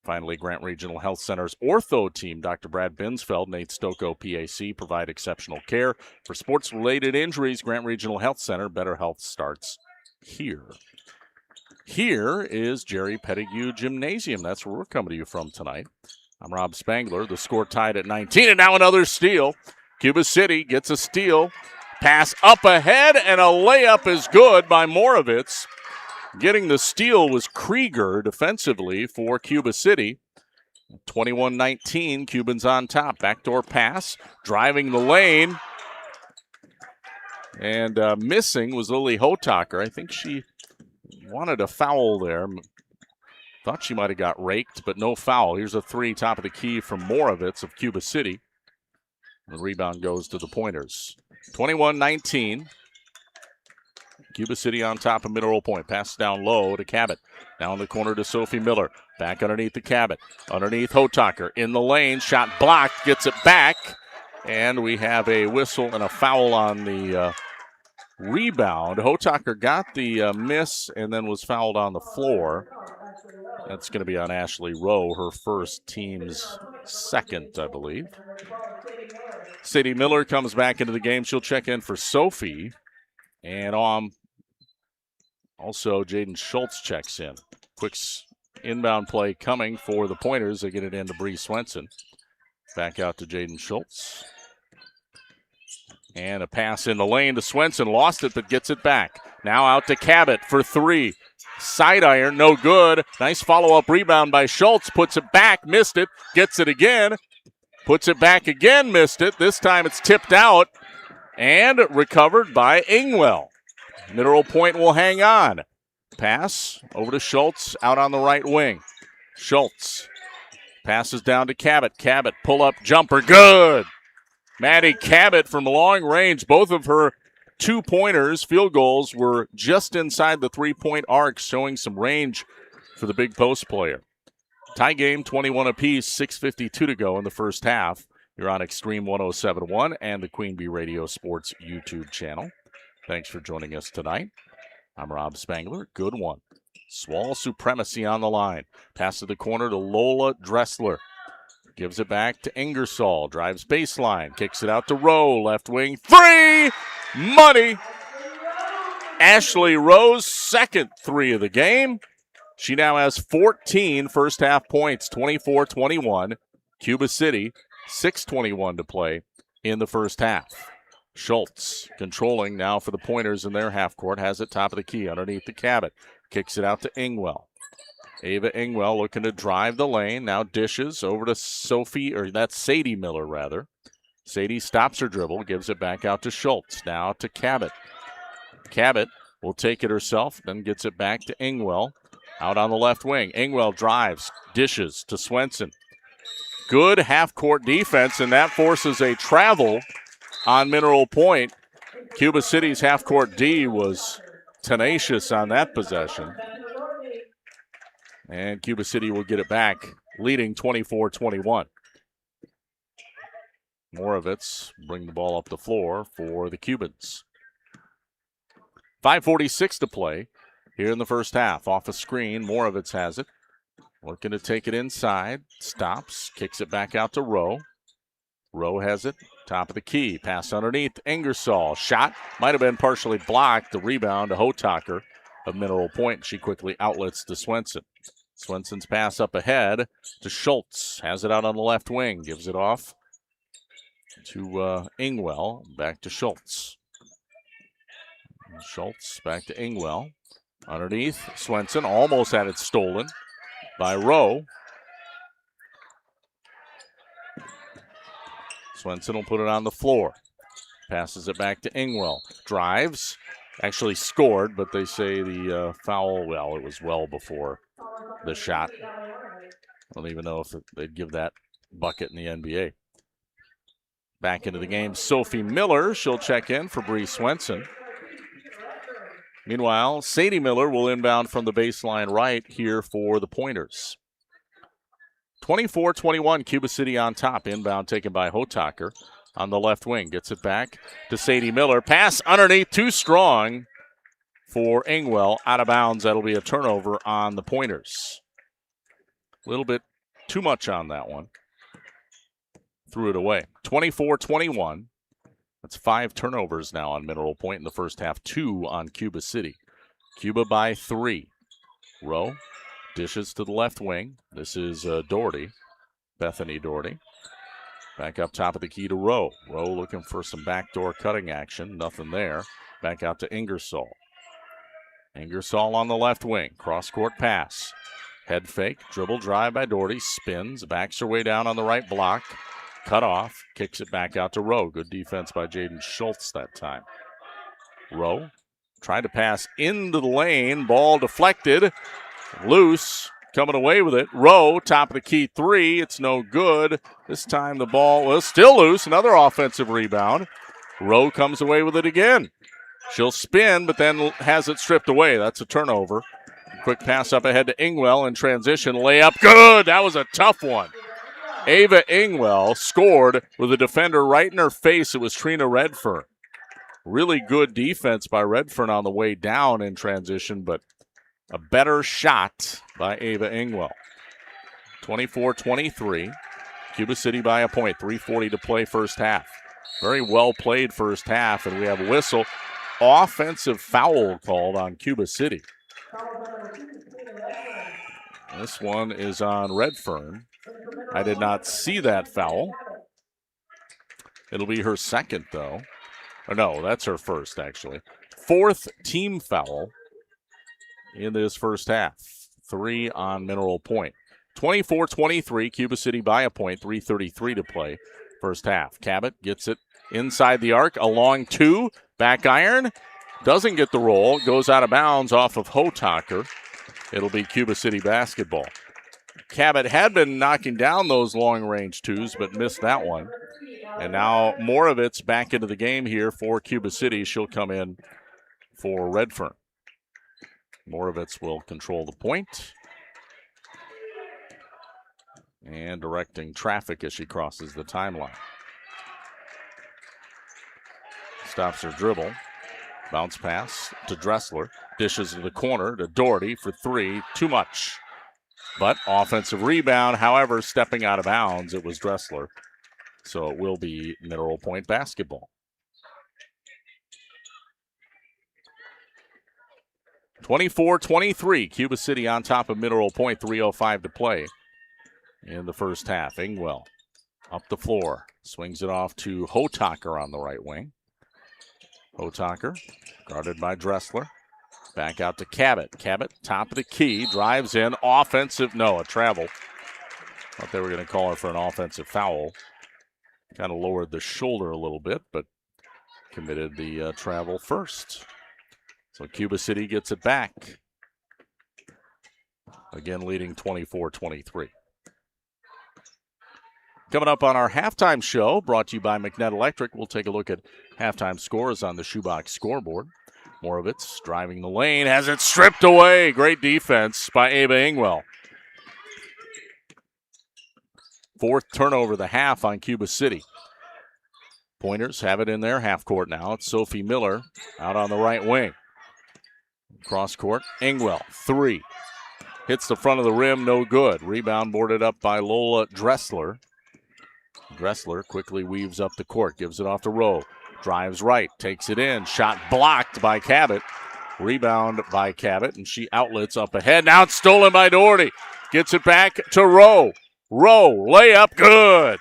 Finally, Grant Regional Health Center's ortho team, Dr. Brad Binsfeld, Nate Stocco, PAC, provide exceptional care. For sports-related injuries, Grant Regional Health Center, better health starts here. Here is Jerry Pettigrew Gymnasium. That's where we're coming to you from tonight. I'm Rob Spangler. The score tied at 19, and now another steal. Cuba City gets a steal. Pass up ahead, and a layup is good by Moravitz. Getting the steal was Krieger defensively for Cuba City. 21-19, Cubans on top. Backdoor pass, driving the lane. And missing was Lily Hotaker. I think she wanted a foul there. Thought she might have got raked, but no foul. Here's a 3, top of the key from Moravitz of Cuba City. The rebound goes to the Pointers. 21-19. Cuba City on top of Mineral Point. Pass down low to Cabot. Down the corner to Sophie Miller. Back underneath the Cabot. Underneath Hotaker. In the lane. Shot blocked. Gets it back. And we have a whistle and a foul on the rebound. Hotaker got the miss and then was fouled on the floor. That's going to be on Ashley Rowe, her first, team's second, I believe. Sadie Miller comes back into the game. She'll check in for Sophie. And also Jaden Schultz checks in. Quick inbound play coming for the Pointers. They get it into Bree Swenson. Back out to Jaden Schultz. And a pass in the lane to Swenson. Lost it, but gets it back. Now out to Cabot for 3. Side iron, no good. Nice follow-up rebound by Schultz. Puts it back, missed it. Gets it again. Puts it back again, missed it. This time it's tipped out and recovered by Ingwell. Mineral Point will hang on. Pass over to Schultz out on the right wing. Schultz passes down to Cabot. Cabot pull-up jumper, good. Maddie Cabot from long range. Both of her 2-pointers, field goals, were just inside the 3-point arc, showing some range for the big post player. Tie game, 21 apiece, 6:52 to go in the first half. You're on Extreme 107.1 and the Queen Bee Radio Sports YouTube channel. Thanks for joining us tonight. I'm Rob Spangler. Good one. Swall supremacy on the line. Pass to the corner to Lola Dressler. Gives it back to Ingersoll. Drives baseline. Kicks it out to Rowe. Left wing. 3! Money! Ashley Rowe's second 3 of the game. She now has 14 first half points, 24-21. Cuba City, 6:21 to play in the first half. Schultz controlling now for the Pointers in their half court. Has it top of the key underneath the Cabot. Kicks it out to Ingwell. Ava Ingwell looking to drive the lane. Now dishes over to Sadie Miller, rather. Sadie stops her dribble, gives it back out to Schultz. Now to Cabot. Cabot will take it herself, then gets it back to Ingwell. Out on the left wing. Ingwell drives, dishes to Swenson. Good half-court defense, and that forces a travel on Mineral Point. Cuba City's half-court D was tenacious on that possession. And Cuba City will get it back, leading 24-21. Moravitz bring the ball up the floor for the Cubans. 5:46 to play here in the first half. Off a screen, Moravitz has it. Looking to take it inside. Stops, kicks it back out to Rowe. Rowe has it. Top of the key. Pass underneath. Ingersoll. Shot. Might have been partially blocked. The rebound to Hotaker of Mineral Point. She quickly outlets to Swenson. Swenson's pass up ahead to Schultz. Has it out on the left wing. Gives it off to Ingwell. Back to Schultz. Schultz back to Ingwell. Underneath. Swenson almost had it stolen by Rowe. Swenson will put it on the floor. Passes it back to Ingwell. Drives. actually scored, but they say the foul, well, it was well before the shot. I don't even know if they'd give that bucket in the NBA. Back into the game, Sophie Miller. She'll check in for Bree Swenson. Meanwhile, Sadie Miller will inbound from the baseline right here for the Pointers. 24-21, Cuba City on top. Inbound taken by Hotaker on the left wing. Gets it back to Sadie Miller. Pass underneath, too strong for Ingwell. Out of bounds. That'll be a turnover on the Pointers. A little bit too much on that one. Threw it away. 24-21. That's 5 turnovers now on Mineral Point in the first half. 2 on Cuba City. Cuba by 3. Rowe dishes to the left wing. This is Doherty. Bethany Doherty. Back up top of the key to Rowe. Rowe looking for some backdoor cutting action. Nothing there. Back out to Ingersoll. Ingersoll on the left wing. Cross-court pass. Head fake. Dribble drive by Doherty. Spins. Backs her way down on the right block. Cut off. Kicks it back out to Rowe. Good defense by Jaden Schultz that time. Rowe tried to pass into the lane. Ball deflected. Loose. Coming away with it. Rowe, top of the key 3. It's no good. This time the ball was still loose. Another offensive rebound. Rowe comes away with it again. She'll spin, but then has it stripped away. That's a turnover. Quick pass up ahead to Ingwell in transition. Layup. Good. That was a tough one. Ava Ingwell scored with a defender right in her face. It was Trina Redfern. Really good defense by Redfern on the way down in transition, but a better shot by Ava Ingwell. 24-23. Cuba City by a point. 3:40 to play first half. Very well played first half, and we have a whistle. Offensive foul called on Cuba City. This one is on Redfern. I did not see that foul. It'll be her second, though. Or no, that's her first, actually. 4th team foul in this first half. 3 on Mineral Point. 24-23, Cuba City by a point. 3:33 to play first half. Cabot gets it inside the arc. A long 2. Back iron. Doesn't get the roll. Goes out of bounds off of Hotaker. It'll be Cuba City basketball. Cabot had been knocking down those long-range 2s, but missed that one. And now Moravitz back into the game here for Cuba City. She'll come in for Redfern. Moravitz will control the point. And directing traffic as she crosses the timeline. Stops her dribble. Bounce pass to Dressler. Dishes to the corner to Doherty for 3. Too much. But offensive rebound, however, stepping out of bounds, it was Dressler. So it will be Mineral Point basketball. 24-23, Cuba City on top of Mineral Point, 3:05 to play in the first half. Ingwell up the floor, swings it off to Hotaker on the right wing. Hotaker guarded by Dressler. Back out to Cabot. Cabot, top of the key, drives in, offensive, no, a travel. Thought they were going to call her for an offensive foul. Kind of lowered the shoulder a little bit, but committed the travel first. So Cuba City gets it back. Again, leading 24-23. Coming up on our halftime show, brought to you by McNett Electric, we'll take a look at halftime scores on the Shoebox scoreboard. Moravitz driving the lane, has it stripped away. Great defense by Ava Ingwell. 4th turnover of the half on Cuba City. Pointers have it in their half court now. It's Sophie Miller out on the right wing. Cross court, Ingwell, 3. Hits the front of the rim, no good. Rebound boarded up by Lola Dressler. Dressler quickly weaves up the court, gives it off to Rowe. Drives right, takes it in. Shot blocked by Cabot. Rebound by Cabot, and she outlets up ahead. Now it's stolen by Doherty. Gets it back to Rowe. Rowe, layup, good.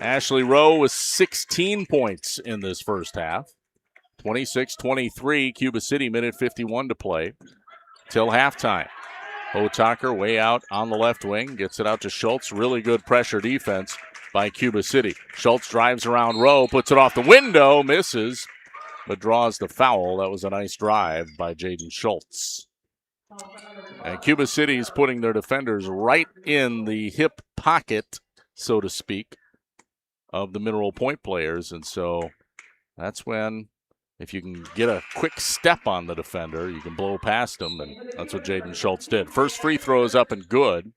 Ashley Rowe with 16 points in this first half. 26-23, Cuba City, minute 51 to play till halftime. Hotaker way out on the left wing, gets it out to Schultz. Really good pressure defense by Cuba City. Schultz drives around Rowe, puts it off the window, misses. but draws the foul. That was a nice drive by Jaden Schultz. And Cuba City is putting their defenders right in the hip pocket, so to speak, of the Mineral Point players. And so that's when, if you can get a quick step on the defender, you can blow past them, and that's what Jaden Schultz did. First free throw is up and good.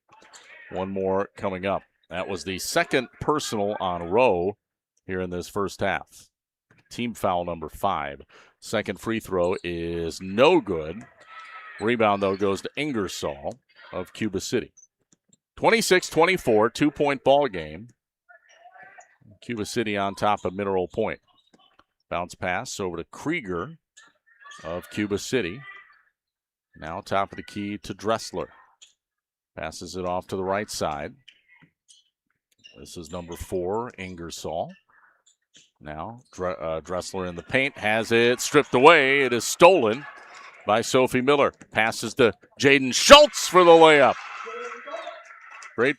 One more coming up. That was the second personal on Rowe here in this first half. Team foul number 5. Second free throw is no good. Rebound, though, goes to Ingersoll of Cuba City. 26-24, 2-point ball game. Cuba City on top of Mineral Point. Bounce pass over to Krieger of Cuba City. Now top of the key to Dressler. Passes it off to the right side. This is number 4, Ingersoll. Now Dressler in the paint, has it stripped away. It is stolen by Sophie Miller. Passes to Jaden Schultz for the layup. Great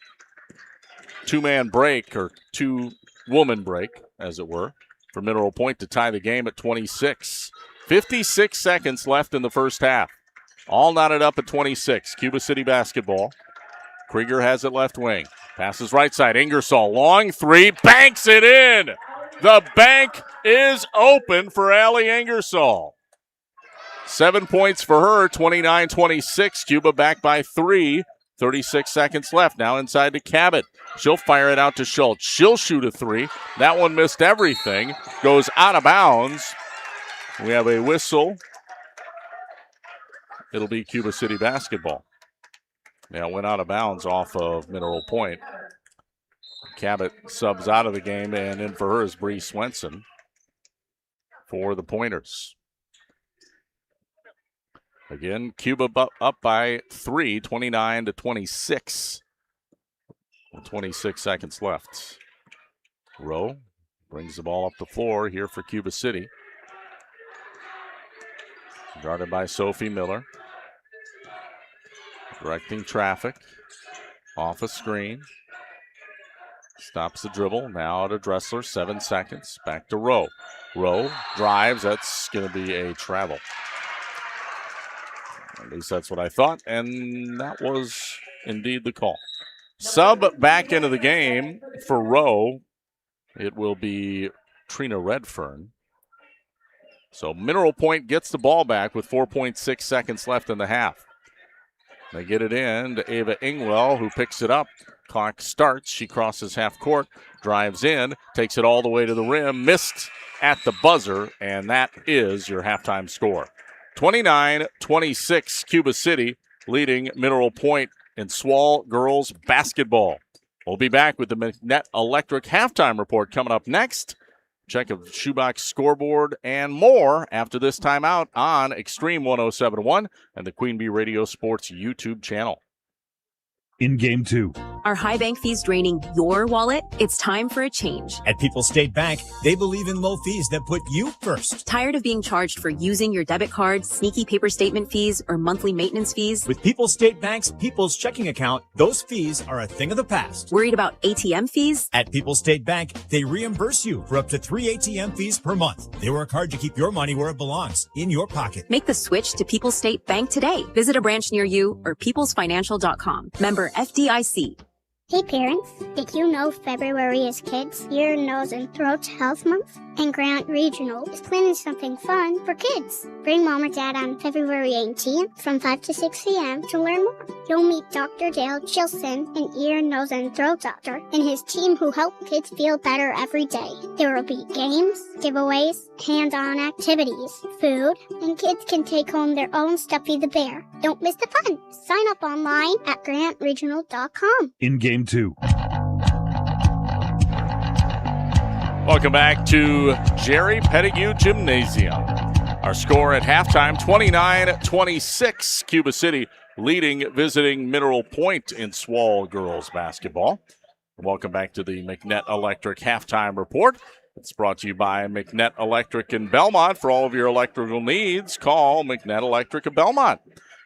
two-man break, or two-woman break, as it were, for Mineral Point to tie the game at 26. 56 seconds left in the first half. All knotted up at 26. Cuba City basketball. Krieger has it left wing. Passes right side. Ingersoll, long three, banks it in. The bank is open for Allie Ingersoll. 7 points for her, 29-26. Cuba back by 3. 36 seconds left. Now inside to Cabot. She'll fire it out to Schultz. She'll shoot a 3. That one missed everything. Goes out of bounds. We have a whistle. It'll be Cuba City basketball. Yeah, it went out of bounds off of Mineral Point. Cabot subs out of the game, and in for her is Bree Swenson for the Pointers. Again, Cuba up by 3, 29-26. 26 seconds left. Rowe brings the ball up the floor here for Cuba City. Guarded by Sophie Miller. Directing traffic. Off a screen. Stops the dribble. Now to Dressler. 7 seconds. Back to Rowe. Rowe drives. That's going to be a travel. At least that's what I thought, and that was indeed the call. Sub back into the game for Rowe. It will be Trina Redfern. So Mineral Point gets the ball back with 4.6 seconds left in the half. They get it in to Ava Ingwell, who picks it up. Clock starts. She crosses half court, drives in, takes it all the way to the rim, missed at the buzzer, and that is your halftime score. 29-26, Cuba City leading Mineral Point in Swall girls basketball. We'll be back with the McNett Electric halftime report coming up next. Check of Shoebox scoreboard and more after this timeout on Extreme 107.1 and the Queen Bee Radio Sports YouTube channel. In Game 2. Are high bank fees draining your wallet? It's time for a change. At People's State Bank, they believe in low fees that put you first. Tired of being charged for using your debit card, sneaky paper statement fees, or monthly maintenance fees? With People's State Bank's People's Checking Account, those fees are a thing of the past. Worried about ATM fees? At People's State Bank, they reimburse you for up to 3 ATM fees per month. They work hard to keep your money where it belongs, in your pocket. Make the switch to People's State Bank today. Visit a branch near you or peoplesfinancial.com. Member FDIC. Hey parents, did you know February is Kids' Ear, Nose, and Throat Health Month? And Grant Regional is planning something fun for kids. Bring Mom or Dad on February 18th from 5 to 6 p.m. to learn more. You'll meet Dr. Dale Chilson, an ear, nose, and throat doctor, and his team who help kids feel better every day. There will be games, giveaways, hands-on activities, food, and kids can take home their own Stuffy the Bear. Don't miss the fun. Sign up online at grantregional.com. In Game 2. Welcome back to Jerry Pettigrew Gymnasium. Our score at halftime, 29-26. Cuba City leading, visiting Mineral Point in Swall girls basketball. Welcome back to the McNett Electric halftime report. It's brought to you by McNett Electric in Belmont. For all of your electrical needs, call McNett Electric of Belmont.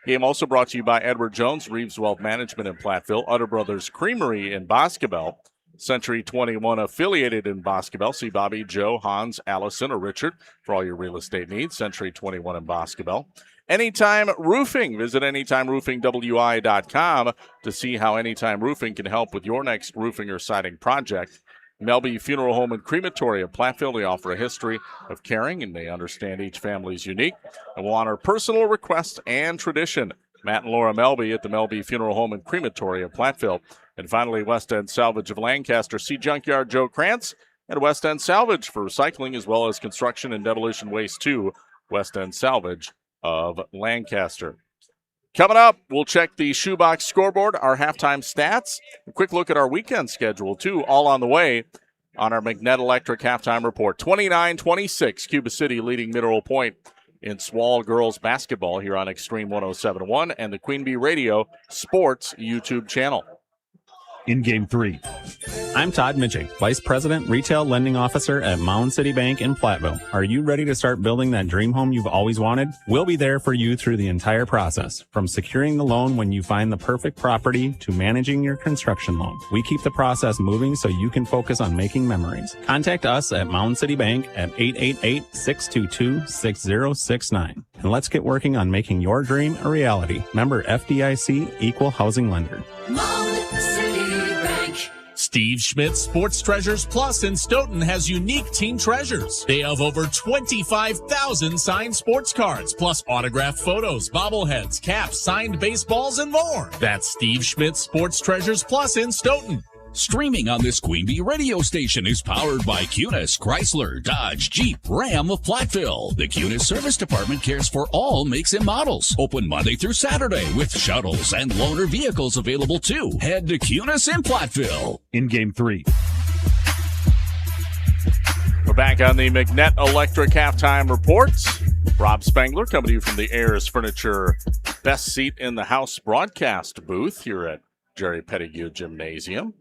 Game also brought to you by Edward Jones, Reeves Wealth Management in Platteville, Utter Brothers Creamery in Boscobel, Century 21 affiliated in Boscobel. See Bobby, Joe, Hans, Allison, or Richard for all your real estate needs. Century 21 in Boscobel. Anytime Roofing. Visit anytimeroofingwi.com to see how Anytime Roofing can help with your next roofing or siding project. Melby Funeral Home and Crematory of Platteville. They offer a history of caring, and they understand each family is unique and will honor personal requests and tradition. Matt and Laura Melby at the Melby Funeral Home and Crematory of Platteville. And finally, West End Salvage of Lancaster. See Junkyard Joe Krantz and West End Salvage for recycling as well as construction and demolition waste too. West End Salvage of Lancaster. Coming up, we'll check the Shoebox scoreboard, our halftime stats, a quick look at our weekend schedule too, all on the way on our McNett Electric halftime report. 29-26, Cuba City leading Mineral Point in Swall girls basketball here on Extreme 107.1 and the Queen Bee Radio Sports YouTube channel. In Game 3. I'm Todd Mitchell, Vice President, Retail Lending Officer at Mound City Bank in Platteville. Are you ready to start building that dream home you've always wanted? We'll be there for you through the entire process, from securing the loan when you find the perfect property to managing your construction loan. We keep the process moving so you can focus on making memories. Contact us at Mound City Bank at 888-622-6069. And let's get working on making your dream a reality. Member FDIC Equal Housing Lender. Steve Schmidt Sports Treasures Plus in Stoughton has unique team treasures. They have over 25,000 signed sports cards, plus autographed photos, bobbleheads, caps, signed baseballs, and more. That's Steve Schmidt Sports Treasures Plus in Stoughton. Streaming on this Queen Bee radio station is powered by Cunis, Chrysler, Dodge, Jeep, Ram of Platteville. The Cunis Service Department cares for all makes and models. Open Monday through Saturday with shuttles and loaner vehicles available too. Head to Cunis in Platteville. In Game 3. We're back on the McNett Electric halftime reports. Rob Spangler coming to you from the Ayers Furniture Best Seat in the House broadcast booth here at Jerry Pettigrew Gymnasium.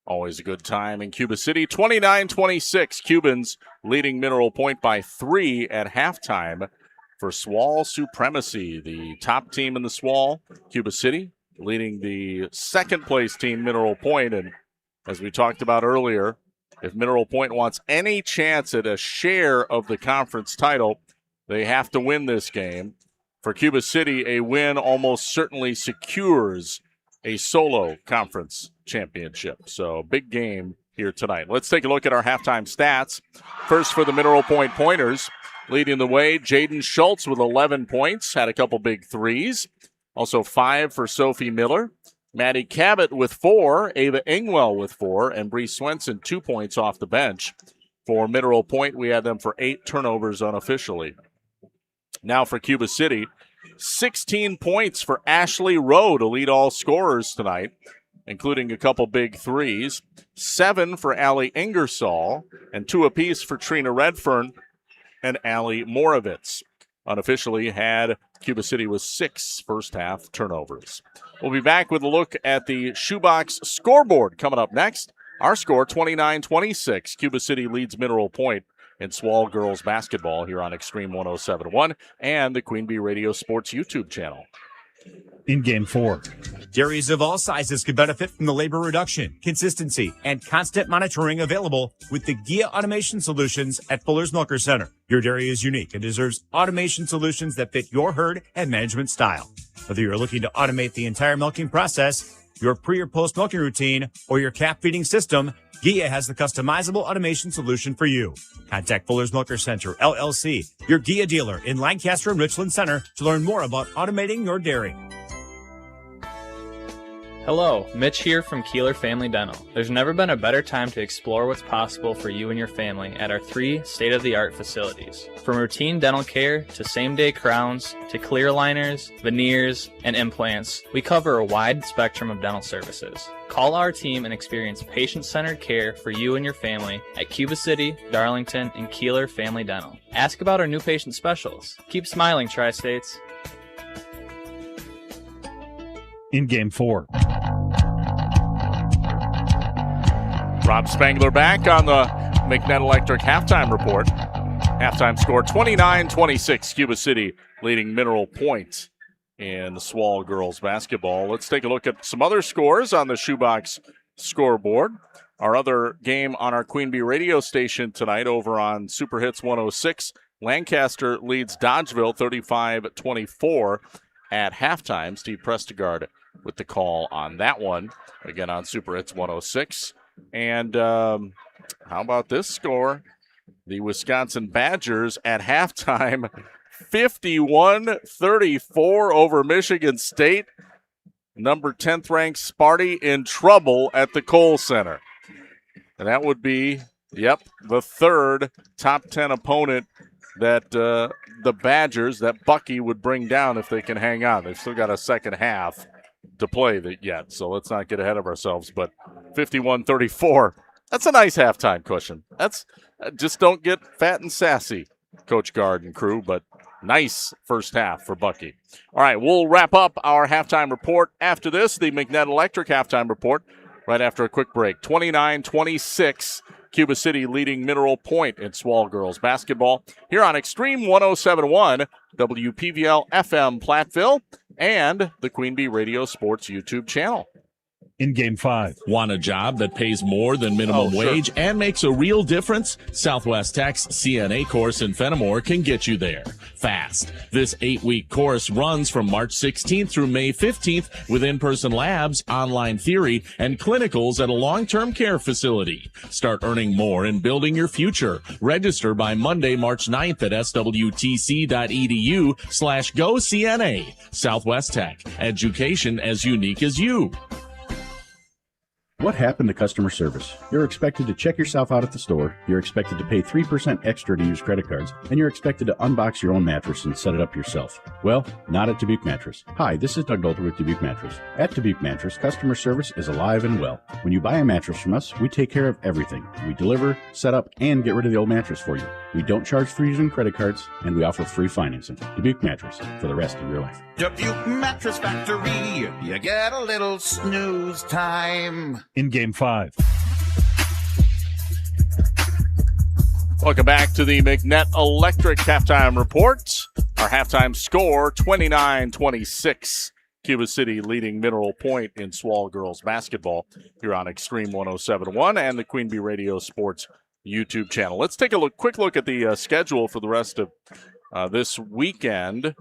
Always a good time in Cuba City. 29-26, Cubans leading Mineral Point by 3 at halftime for Swall supremacy. The top team in the Swall, Cuba City, leading the second-place team, Mineral Point. And as we talked about earlier, if Mineral Point wants any chance at a share of the conference title, they have to win this game. For Cuba City, a win almost certainly secures a solo conference championship. So big game here tonight. Let's take a look at our halftime stats. First for the Mineral Point Pointers. Leading the way, Jaden Schultz with 11 points. Had a couple big threes. Also 5 for Sophie Miller. Maddie Cabot with 4. Ava Ingwell with 4. And Bree Swenson 2 points off the bench. For Mineral Point, we had them for 8 turnovers unofficially. Now for Cuba City, 16 points for Ashley Rowe to lead all scorers tonight, including a couple big threes. 7 for Allie Ingersoll, and 2 apiece for Trina Redfern and Allie Moravitz. Unofficially had Cuba City with 6 first-half turnovers. We'll be back with a look at the Shoebox scoreboard coming up next. Our score, 29-26. Cuba City leads Mineral Point in Swall girls basketball here on Extreme 107.1 and the Queen Bee Radio Sports YouTube channel. In Game 4. Dairies of all sizes could benefit from the labor reduction, consistency, and constant monitoring available with the GIA Automation Solutions at Fuller's Milker Center. Your dairy is unique and deserves automation solutions that fit your herd and management style. Whether you're looking to automate the entire milking process, your pre- or post-milking routine, or your calf feeding system, GIA has the customizable automation solution for you. Contact Fuller's Milker Center, LLC, your GIA dealer in Lancaster and Richland Center to learn more about automating your dairy. Hello, Mitch here from Kieler Family Dental. There's never been a better time to explore what's possible for you and your family at our 3 state-of-the-art facilities. From routine dental care to same-day crowns to clear aligners, veneers, and implants, we cover a wide spectrum of dental services. Call our team and experience patient-centered care for you and your family at Cuba City, Darlington, and Kieler Family Dental. Ask about our new patient specials. Keep smiling, Tri-States. In Game 4. Rob Spangler back on the McNett Electric halftime report. Halftime score 29-26, Cuba City leading Mineral Point in Swall girls basketball. Let's take a look at some other scores on the Shoebox scoreboard. Our other game on our Queen Bee radio station tonight over on Super Hits 106, Lancaster leads Dodgeville 35-24 at halftime. Steve Prestegard with the call on that one, again on Super Hits 106. And how about this score? The Wisconsin Badgers at halftime, 51-34 over Michigan State. Number 10th ranked Sparty in trouble at the Kohl Center. And that would be, the third top 10 opponent that the Badgers, that Bucky would bring down if they can hang on. They've still got a second half to play yet, so let's not get ahead of ourselves. But 51-34, that's a nice halftime cushion. That's just don't get fat and sassy, Coach Gard and crew, but nice first half for Bucky. All right, we'll wrap up our halftime report after this, the McNett Electric halftime report, right after a quick break. 29-26, Cuba City leading Mineral Point in Swall girls basketball here on Extreme 107.1, WPVL FM Platteville, and the Queen Bee Radio Sports YouTube channel. In Game 5. Want a job that pays more than minimum wage and makes a real difference? Southwest Tech's CNA course in Fenimore can get you there fast. This 8-week course runs from March 16th through May 15th with in-person labs, online theory, and clinicals at a long-term care facility. Start earning more and building your future. Register by Monday, March 9th at swtc.edu/GoCNA. Southwest Tech. Education as unique as you. What happened to customer service? You're expected to check yourself out at the store, you're expected to pay 3% extra to use credit cards, and you're expected to unbox your own mattress and set it up yourself. Well, not at Dubuque Mattress. Hi, this is Doug Dolter with Dubuque Mattress. At Dubuque Mattress, customer service is alive and well. When you buy a mattress from us, we take care of everything. We deliver, set up, and get rid of the old mattress for you. We don't charge for using credit cards, and we offer free financing. Dubuque Mattress, for the rest of your life. Dubuque Mattress Factory, you get a little snooze time. In Game 5. Welcome back to the McNett Electric halftime report. Our halftime score, 29-26. Cuba City leading Mineral Point in Swall girls basketball here on Extreme 107.1 and the Queen Bee Radio Sports YouTube channel. Let's take a quick look at the schedule for the rest of this weekend.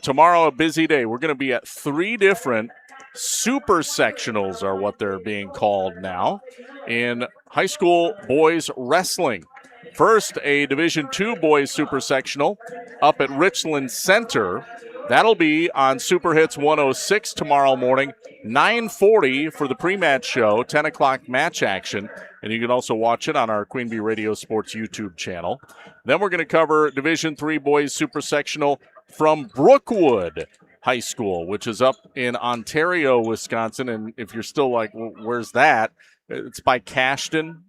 Tomorrow, a busy day. We're going to be at 3 different super sectionals, are what they're being called now, in high school boys wrestling. First, a Division II boys super sectional up at Richland Center. That'll be on Super Hits 106 tomorrow morning, 9:40 for the pre-match show, 10 o'clock match action. And you can also watch it on our Queen Bee Radio Sports YouTube channel. Then we're going to cover Division III boys super sectional from Brookwood High School, which is up in Ontario, Wisconsin. And if you're still like, well, where's that? It's by Cashton,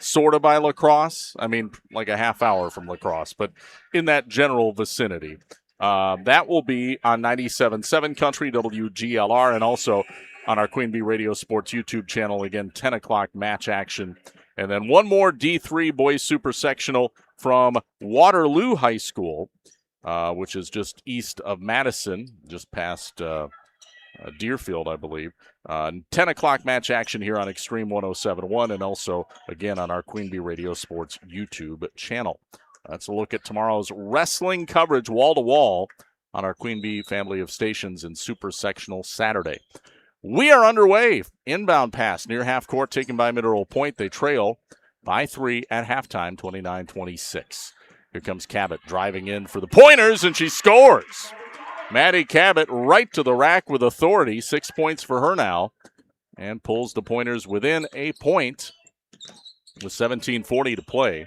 sort of by La Crosse. I mean, like a half hour from La Crosse, but in that general vicinity. That will be on 97.7 Country WGLR and also on our Queen Bee Radio Sports YouTube channel. Again, 10 o'clock match action. And then one more D3 boys super sectional from Waterloo High School, which is just east of Madison, just past Deerfield, I believe. 10 o'clock match action here on Extreme 107.1 and also, again, on our Queen Bee Radio Sports YouTube channel. That's a look at tomorrow's wrestling coverage wall-to-wall on our Queen Bee family of stations in Super Sectional Saturday. We are underway. Inbound pass near half court taken by Mineral Point. They trail by 3 at halftime, 29-26. Here comes Cabot driving in for the Pointers, and she scores. Maddie Cabot right to the rack with authority. 6 points for her now, and pulls the Pointers within a point with 17:40 to play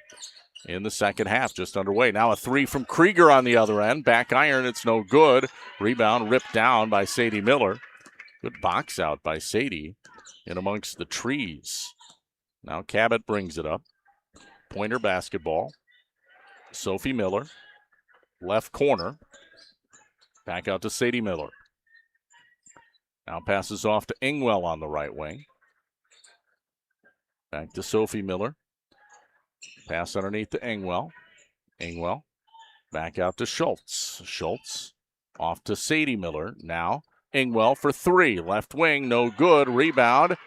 in the second half, just underway. Now a 3 from Krieger on the other end. Back iron, it's no good. Rebound ripped down by Sadie Miller. Good box out by Sadie in amongst the trees. Now Cabot brings it up. Pointer basketball. Sophie Miller, left corner. Back out to Sadie Miller. Now passes off to Ingwell on the right wing. Back to Sophie Miller. Pass underneath to Ingwell. Ingwell back out to Schultz. Schultz off to Sadie Miller. Now Ingwell for 3. Left wing, no good. Rebound.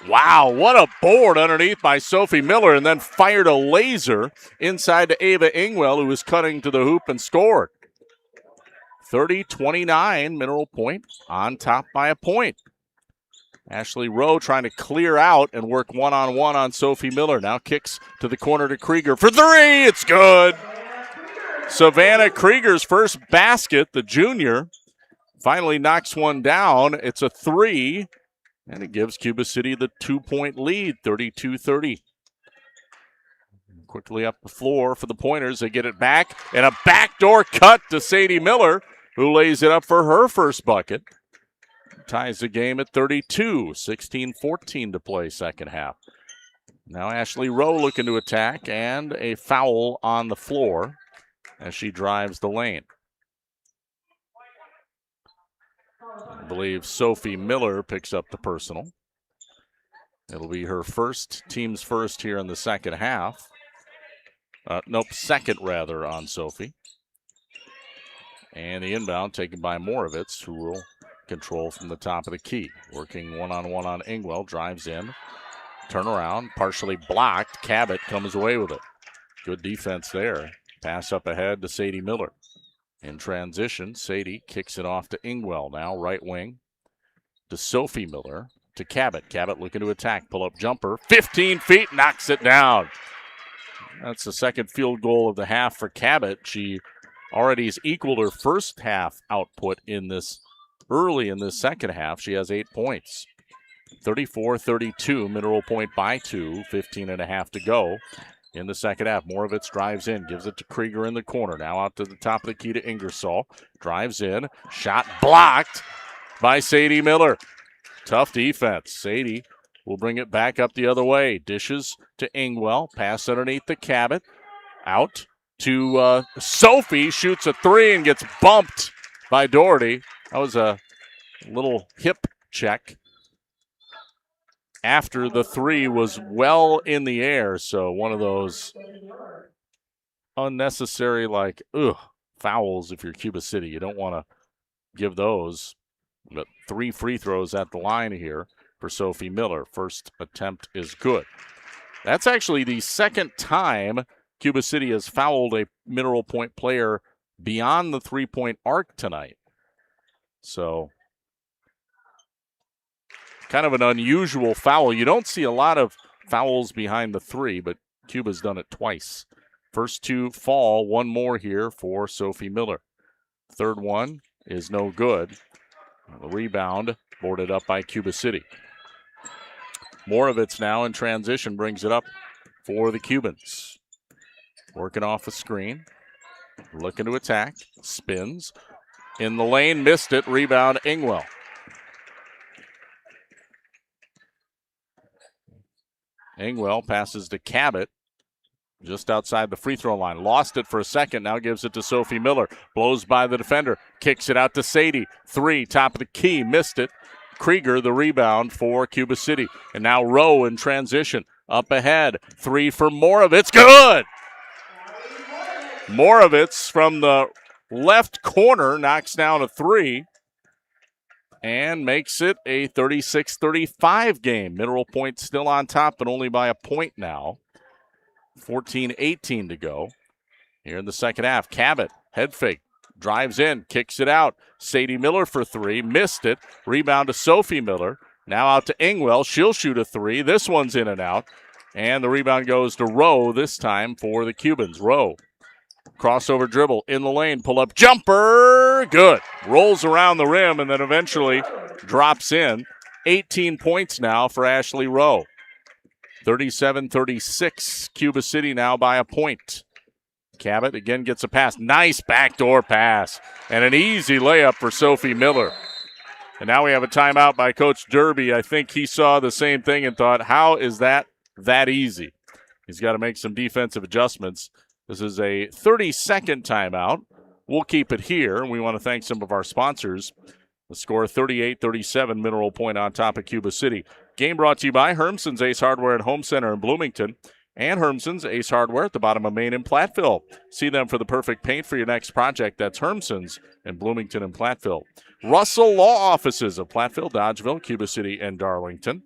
Wow, what a board underneath by Sophie Miller, and then fired a laser inside to Ava Ingwell, who was cutting to the hoop and scored. 30-29, Mineral Point on top by a point. Ashley Rowe trying to clear out and work one-on-one on Sophie Miller. Now kicks to the corner to Krieger for three. It's good. Savannah Krieger's first basket, the junior, finally knocks one down. It's a three, and it gives Cuba City the 2-point lead, 32-30. Quickly up the floor for the Pointers. They get it back, and a backdoor cut to Sadie Miller, who lays it up for her first bucket. Ties the game at 32, 16-14 to play second half. Now Ashley Rowe looking to attack, and a foul on the floor as she drives the lane. I believe Sophie Miller picks up the personal. It'll be her first, team's first here in the second half. Second rather on Sophie. And the inbound taken by Moravitz, who will control from the top of the key. Working one-on-one on Ingwell, drives in. Turn around, partially blocked. Cabot comes away with it. Good defense there. Pass up ahead to Sadie Miller. In transition, Sadie kicks it off to Ingwell now, right wing. To Sophie Miller, to Cabot. Cabot looking to attack, pull-up jumper. 15 feet, knocks it down. That's the second field goal of the half for Cabot. She already has equaled her first half output early in this second half. She has 8 points. 34-32, Mineral Point by 2, 15 and a half to go in the second half. Moravitz drives in, gives it to Krieger in the corner. Now out to the top of the key to Ingersoll. Drives in, shot blocked by Sadie Miller. Tough defense. Sadie will bring it back up the other way. Dishes to Ingwell, pass underneath the Cabot. Out to Sophie, shoots a three and gets bumped by Doherty. That was a little hip check after the three was well in the air. So one of those unnecessary, fouls if you're Cuba City. You don't want to give those. But 3 free throws at the line here for Sophie Miller. First attempt is good. That's actually the second time Cuba City has fouled a Mineral Point player beyond the three-point arc tonight. So, kind of an unusual foul. You don't see a lot of fouls behind the three, but Cuba's done it twice. First two fall, one more here for Sophie Miller. Third one is no good. The rebound boarded up by Cuba City. Moravitz now in transition brings it up for the Cubans. Working off a screen. Looking to attack. Spins. In the lane, missed it. Rebound, Ingwell. Ingwell passes to Cabot. Just outside the free throw line. Lost it for a second. Now gives it to Sophie Miller. Blows by the defender. Kicks it out to Sadie. Three, top of the key. Missed it. Krieger, the rebound for Cuba City. And now Rowe in transition. Up ahead. Three for Moravitz. Good! Moravitz from the left corner knocks down a three and makes it a 36-35 game. Mineral Point still on top, but only by a point now. 14-18 to go here in the second half. Cabot, head fake, drives in, kicks it out. Sadie Miller for three, missed it. Rebound to Sophie Miller. Now out to Ingwell. She'll shoot a three. This one's in and out. And the rebound goes to Rowe this time for the Cubans. Rowe. Crossover dribble in the lane. Pull up jumper. Good. Rolls around the rim and then eventually drops in. 18 points now for Ashley Rowe. 37-36. Cuba City now by a point. Cabot again gets a pass. Nice backdoor pass. And an easy layup for Sophie Miller. And now we have a timeout by Coach Derby. I think he saw the same thing and thought, how is that easy? He's got to make some defensive adjustments. This is a 30-second timeout. We'll keep it here, and we want to thank some of our sponsors. The score 38-37, Mineral Point on top of Cuba City. Game brought to you by Hermson's Ace Hardware and Home Center in Bloomington and Hermson's Ace Hardware at the bottom of Main in Platteville. See them for the perfect paint for your next project. That's Hermson's in Bloomington and Platteville. Russell Law Offices of Platteville, Dodgeville, Cuba City, and Darlington.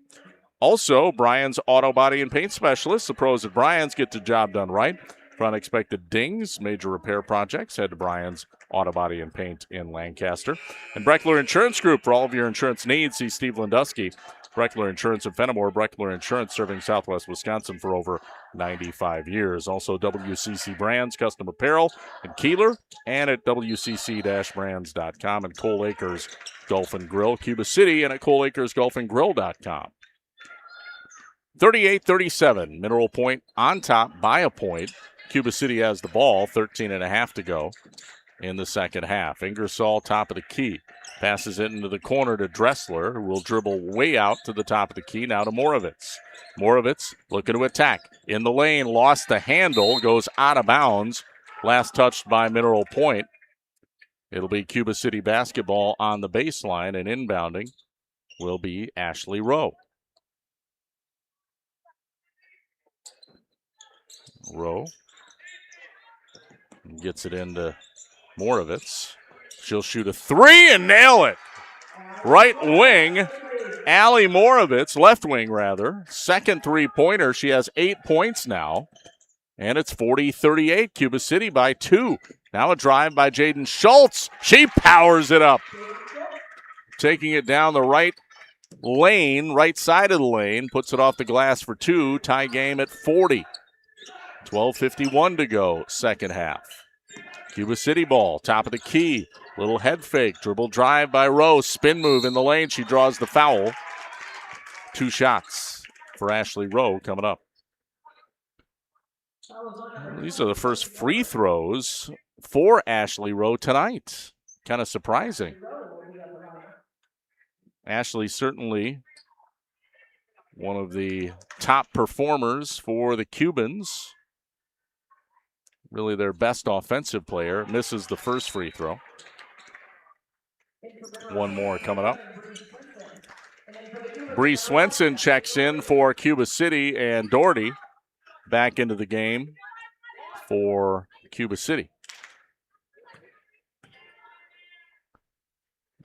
Also, Brian's Auto Body and Paint Specialists. The pros at Brian's get the job done right. For unexpected dings, major repair projects, head to Brian's Auto Body and Paint in Lancaster. And Breckler Insurance Group, for all of your insurance needs, see Steve Landusky. Breckler Insurance in Fenimore. Breckler Insurance serving Southwest Wisconsin for over 95 years. Also, WCC Brands, custom apparel in Kieler and at WCC-brands.com. And Cole Acres Golf and Grill, Cuba City, and at ColeAkersGolfandGrill.com. 38-37, Mineral Point on top by a point. Cuba City has the ball, 13.5 to go in the second half. Ingersoll, top of the key. Passes it into the corner to Dressler, who will dribble way out to the top of the key, now to Moravitz. Moravitz looking to attack. In the lane, lost the handle, goes out of bounds. Last touched by Mineral Point. It'll be Cuba City basketball on the baseline, and inbounding will be Ashley Rowe. Rowe gets it into Moravitz. She'll shoot a three and nail it. Right wing, Allie Moravitz, left wing rather. Second three-pointer. She has 8 points now. And it's 40-38, Cuba City by 2. Now a drive by Jaden Schultz. She powers it up. Taking it down the right lane, right side of the lane. Puts it off the glass for 2. Tie game at 40. 12:51 to go, second half. Cuba City ball, top of the key. Little head fake, dribble drive by Rowe. Spin move in the lane. She draws the foul. 2 shots for Ashley Rowe coming up. These are the first free throws for Ashley Rowe tonight. Kind of surprising. Ashley certainly one of the top performers for the Cubans. Really their best offensive player. Misses the first free throw. One more coming up. Bree Swenson checks in for Cuba City, and Doherty back into the game for Cuba City.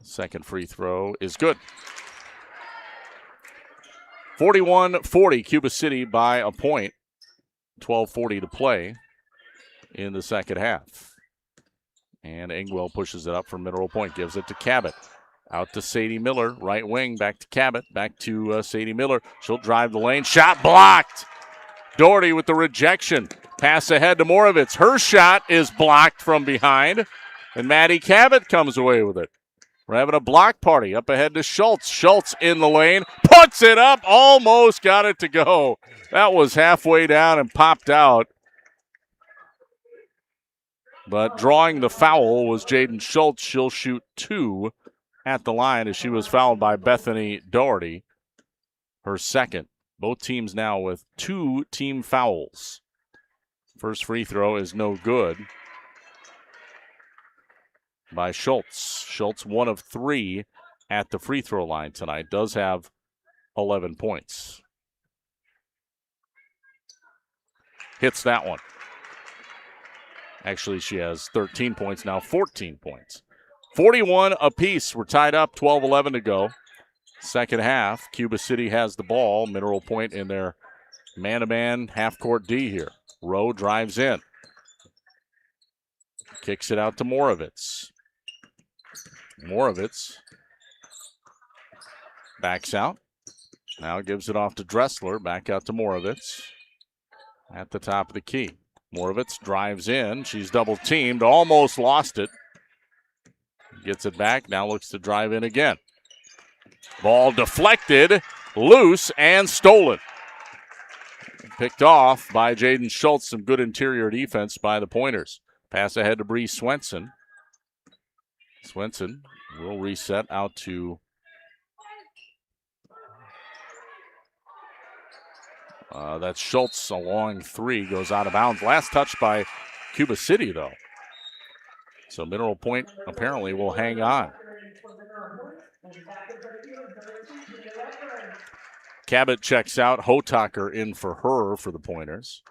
Second free throw is good. 41-40, Cuba City by a point. 12:40 to play in the second half. And Engwell pushes it up for Mineral Point, gives it to Cabot. Out to Sadie Miller, right wing, back to Cabot, back to Sadie Miller. She'll drive the lane, shot blocked. Doherty with the rejection. Pass ahead to Moravitz. Her shot is blocked from behind, and Maddie Cabot comes away with it. We're having a block party. Up ahead to Schultz. Schultz in the lane, puts it up, almost got it to go. That was halfway down and popped out. But drawing the foul was Jaden Schultz. She'll shoot 2 at the line as she was fouled by Bethany Doherty. Her second. Both teams now with 2 team fouls. First free throw is no good by Schultz. Schultz 1 of 3 at the free throw line tonight. Does have 11 points. Hits that one. Actually, she has 13 points now, 14 points. 41 apiece. We're tied up, 12-11 to go. Second half, Cuba City has the ball. Mineral Point in their man-to-man half-court D here. Rowe drives in. Kicks it out to Moravitz. Moravitz backs out. Now gives it off to Dressler. Back out to Moravitz. At the top of the key. Moravitz drives in. She's double-teamed. Almost lost it. Gets it back. Now looks to drive in again. Ball deflected, loose, and stolen. Picked off by Jaden Schultz. Some good interior defense by the Pointers. Pass ahead to Bree Swenson. Swenson will reset out to that's Schultz. A long 3 goes out of bounds. Last touch by Cuba City, though. So Mineral Point apparently will hang on. Cabot checks out. Hotaker in for her for the Pointers.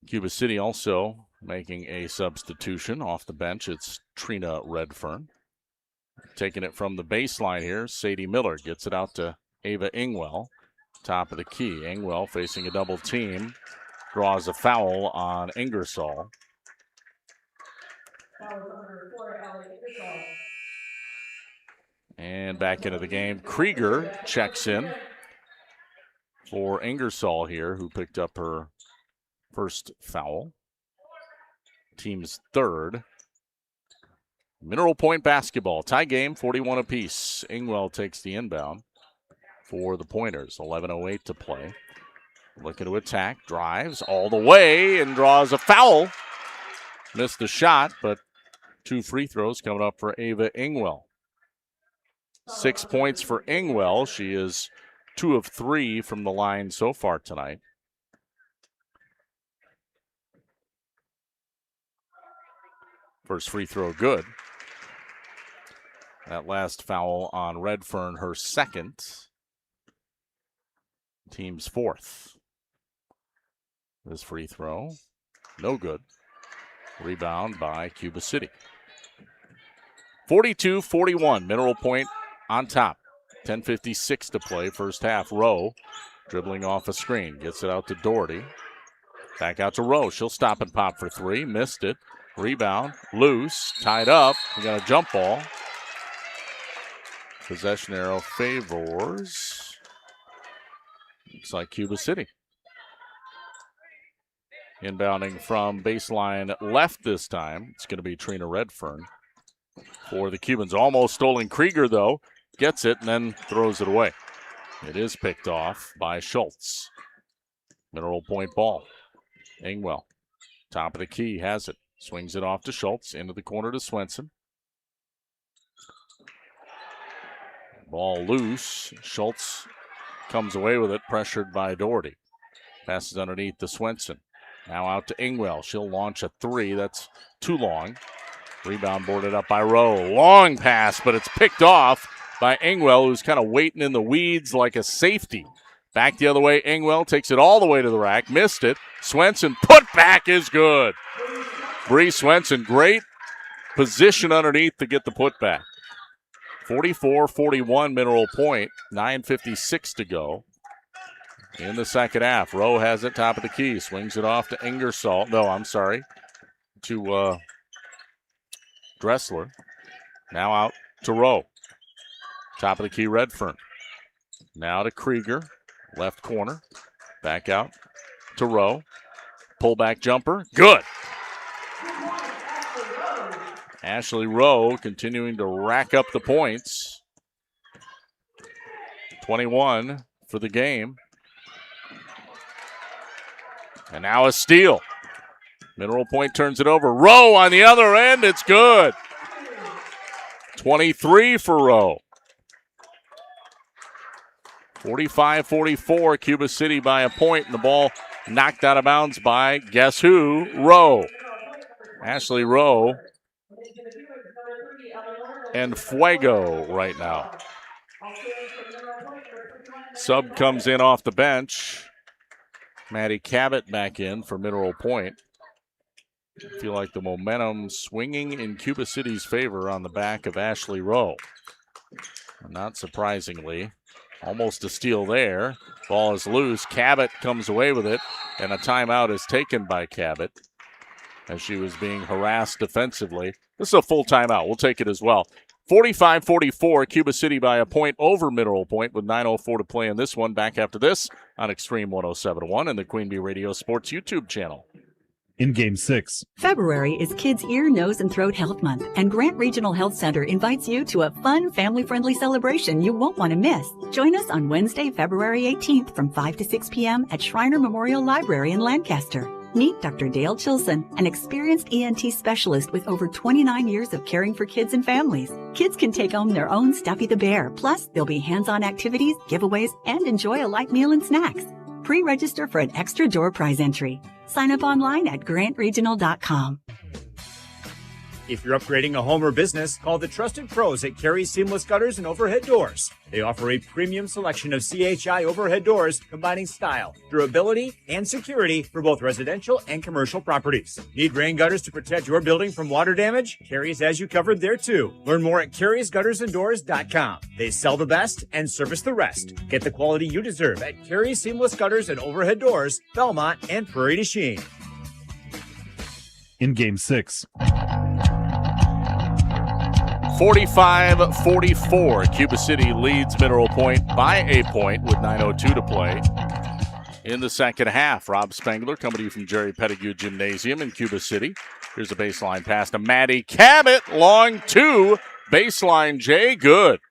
Cuba City also making a substitution off the bench. It's Trina Redfern. Taking it from the baseline here. Sadie Miller gets it out to Ava Ingwell. Top of the key. Ingwell facing a double team. Draws a foul on Ingersoll. And back into the game. Krieger checks in for Ingersoll here, who picked up her first foul. Team's third. Mineral Point basketball. Tie game, 41 apiece. Ingwell takes the inbound for the Pointers. 11:08 to play. Looking to attack. Drives all the way and draws a foul. Missed the shot, but 2 free throws coming up for Ava Ingwell. 6 points for Ingwell. She is 2 of 3 from the line so far tonight. First free throw good. That last foul on Redfern, her second. Team's fourth. This free throw, no good. Rebound by Cuba City. 42-41, Mineral Point on top. 10:56 to play, first half. Rowe dribbling off a screen, gets it out to Doherty. Back out to Rowe. She'll stop and pop for 3. Missed it. Rebound, loose, tied up. We got a jump ball. Possession arrow favors. Looks like Cuba City. Inbounding from baseline left this time. It's going to be Trina Redfern for the Cubans. Almost stolen. Krieger, though, gets it and then throws it away. It is picked off by Schultz. Mineral Point ball. Ingwell, top of the key, has it. Swings it off to Schultz, into the corner to Swenson. Ball loose. Schultz comes away with it, pressured by Doherty. Passes underneath to Swenson. Now out to Ingwell. She'll launch a 3. That's too long. Rebound boarded up by Rowe. Long pass, but it's picked off by Ingwell, who's kind of waiting in the weeds like a safety. Back the other way, Ingwell takes it all the way to the rack. Missed it. Swenson, put back is good. Bree Swenson, great position underneath to get the putback. 44-41 Mineral Point. 9:56 to go in the second half. Rowe has it, top of the key. Swings it off to Ingersoll. No, I'm sorry. To Dressler. Now out to Rowe. Top of the key, Redfern. Now to Krieger. Left corner. Back out to Rowe. Pullback jumper. Good. Ashley Rowe continuing to rack up the points. 21 for the game. And now a steal. Mineral Point turns it over. Rowe on the other end. It's good. 23 for Rowe. 45-44, Cuba City by a point, and the ball knocked out of bounds by, guess who? Rowe. Ashley Rowe and Fuego right now. Sub comes in off the bench. Maddie Cabot back in for Mineral Point. I feel like the momentum swinging in Cuba City's favor on the back of Ashley Rowe. Not surprisingly. Almost a steal there. Ball is loose. Cabot comes away with it, and a timeout is taken by Cabot as she was being harassed defensively. This is a full timeout. We'll take it as well. 45-44, Cuba City by a point over Mineral Point with 9:04 to play in this one. Back after this on Extreme 107.1 and the Queen Bee Radio Sports YouTube channel. In Game 6. February is Kids' Ear, Nose, and Throat Health Month, and Grant Regional Health Center invites you to a fun, family-friendly celebration you won't want to miss. Join us on Wednesday, February 18th from 5 to 6 p.m. at Shriner Memorial Library in Lancaster. Meet Dr. Dale Chilson, an experienced ENT specialist with over 29 years of caring for kids and families. Kids can take home their own Stuffy the Bear, plus there'll be hands-on activities, giveaways, and enjoy a light meal and snacks. Pre-register for an extra door prize entry. Sign up online at grantregional.com. If you're upgrading a home or business, call the trusted pros at Carey Seamless Gutters and Overhead Doors. They offer a premium selection of CHI overhead doors, combining style, durability, and security for both residential and commercial properties. Need rain gutters to protect your building from water damage? Carey's has you covered there too. Learn more at Carey'sGuttersandDoors.com. They sell the best and service the rest. Get the quality you deserve at Carey Seamless Gutters and Overhead Doors, Belmont, and Prairie du Chien. In Game 6. 45-44. Cuba City leads Mineral Point by a point with 9:02 to play in the second half. Rob Spangler coming to you from Jerry Pettigrew Gymnasium in Cuba City. Here's a baseline pass to Maddie Cabot. Long two. Baseline J. Good.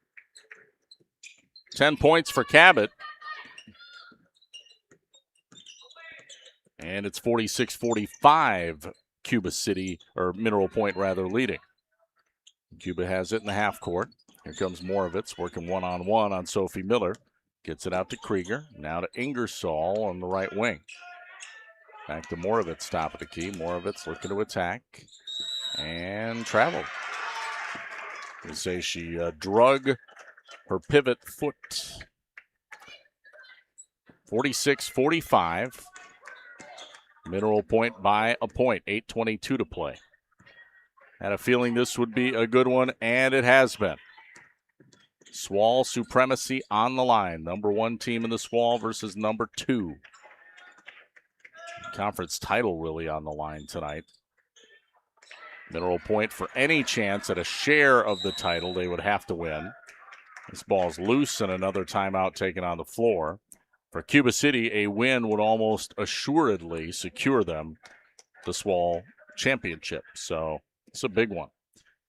10 points for Cabot. And it's 46-45. Cuba City, or Mineral Point rather, leading. Cuba has it in the half court. Here comes Moravitz working one-on-one on Sophie Miller. Gets it out to Krieger. Now to Ingersoll on the right wing. Back to Moravitz, top of the key. Moravitz looking to attack. And traveled. They say she drug her pivot foot. 46-45. Mineral Point by a point. 8:22 to play. Had a feeling this would be a good one, and it has been. Swall supremacy on the line. Number one team in the Swall versus number two. Conference title really on the line tonight. Mineral Point, for any chance at a share of the title, they would have to win. This ball's loose and another timeout taken on the floor. For Cuba City, a win would almost assuredly secure them the Swall championship. So it's a big one.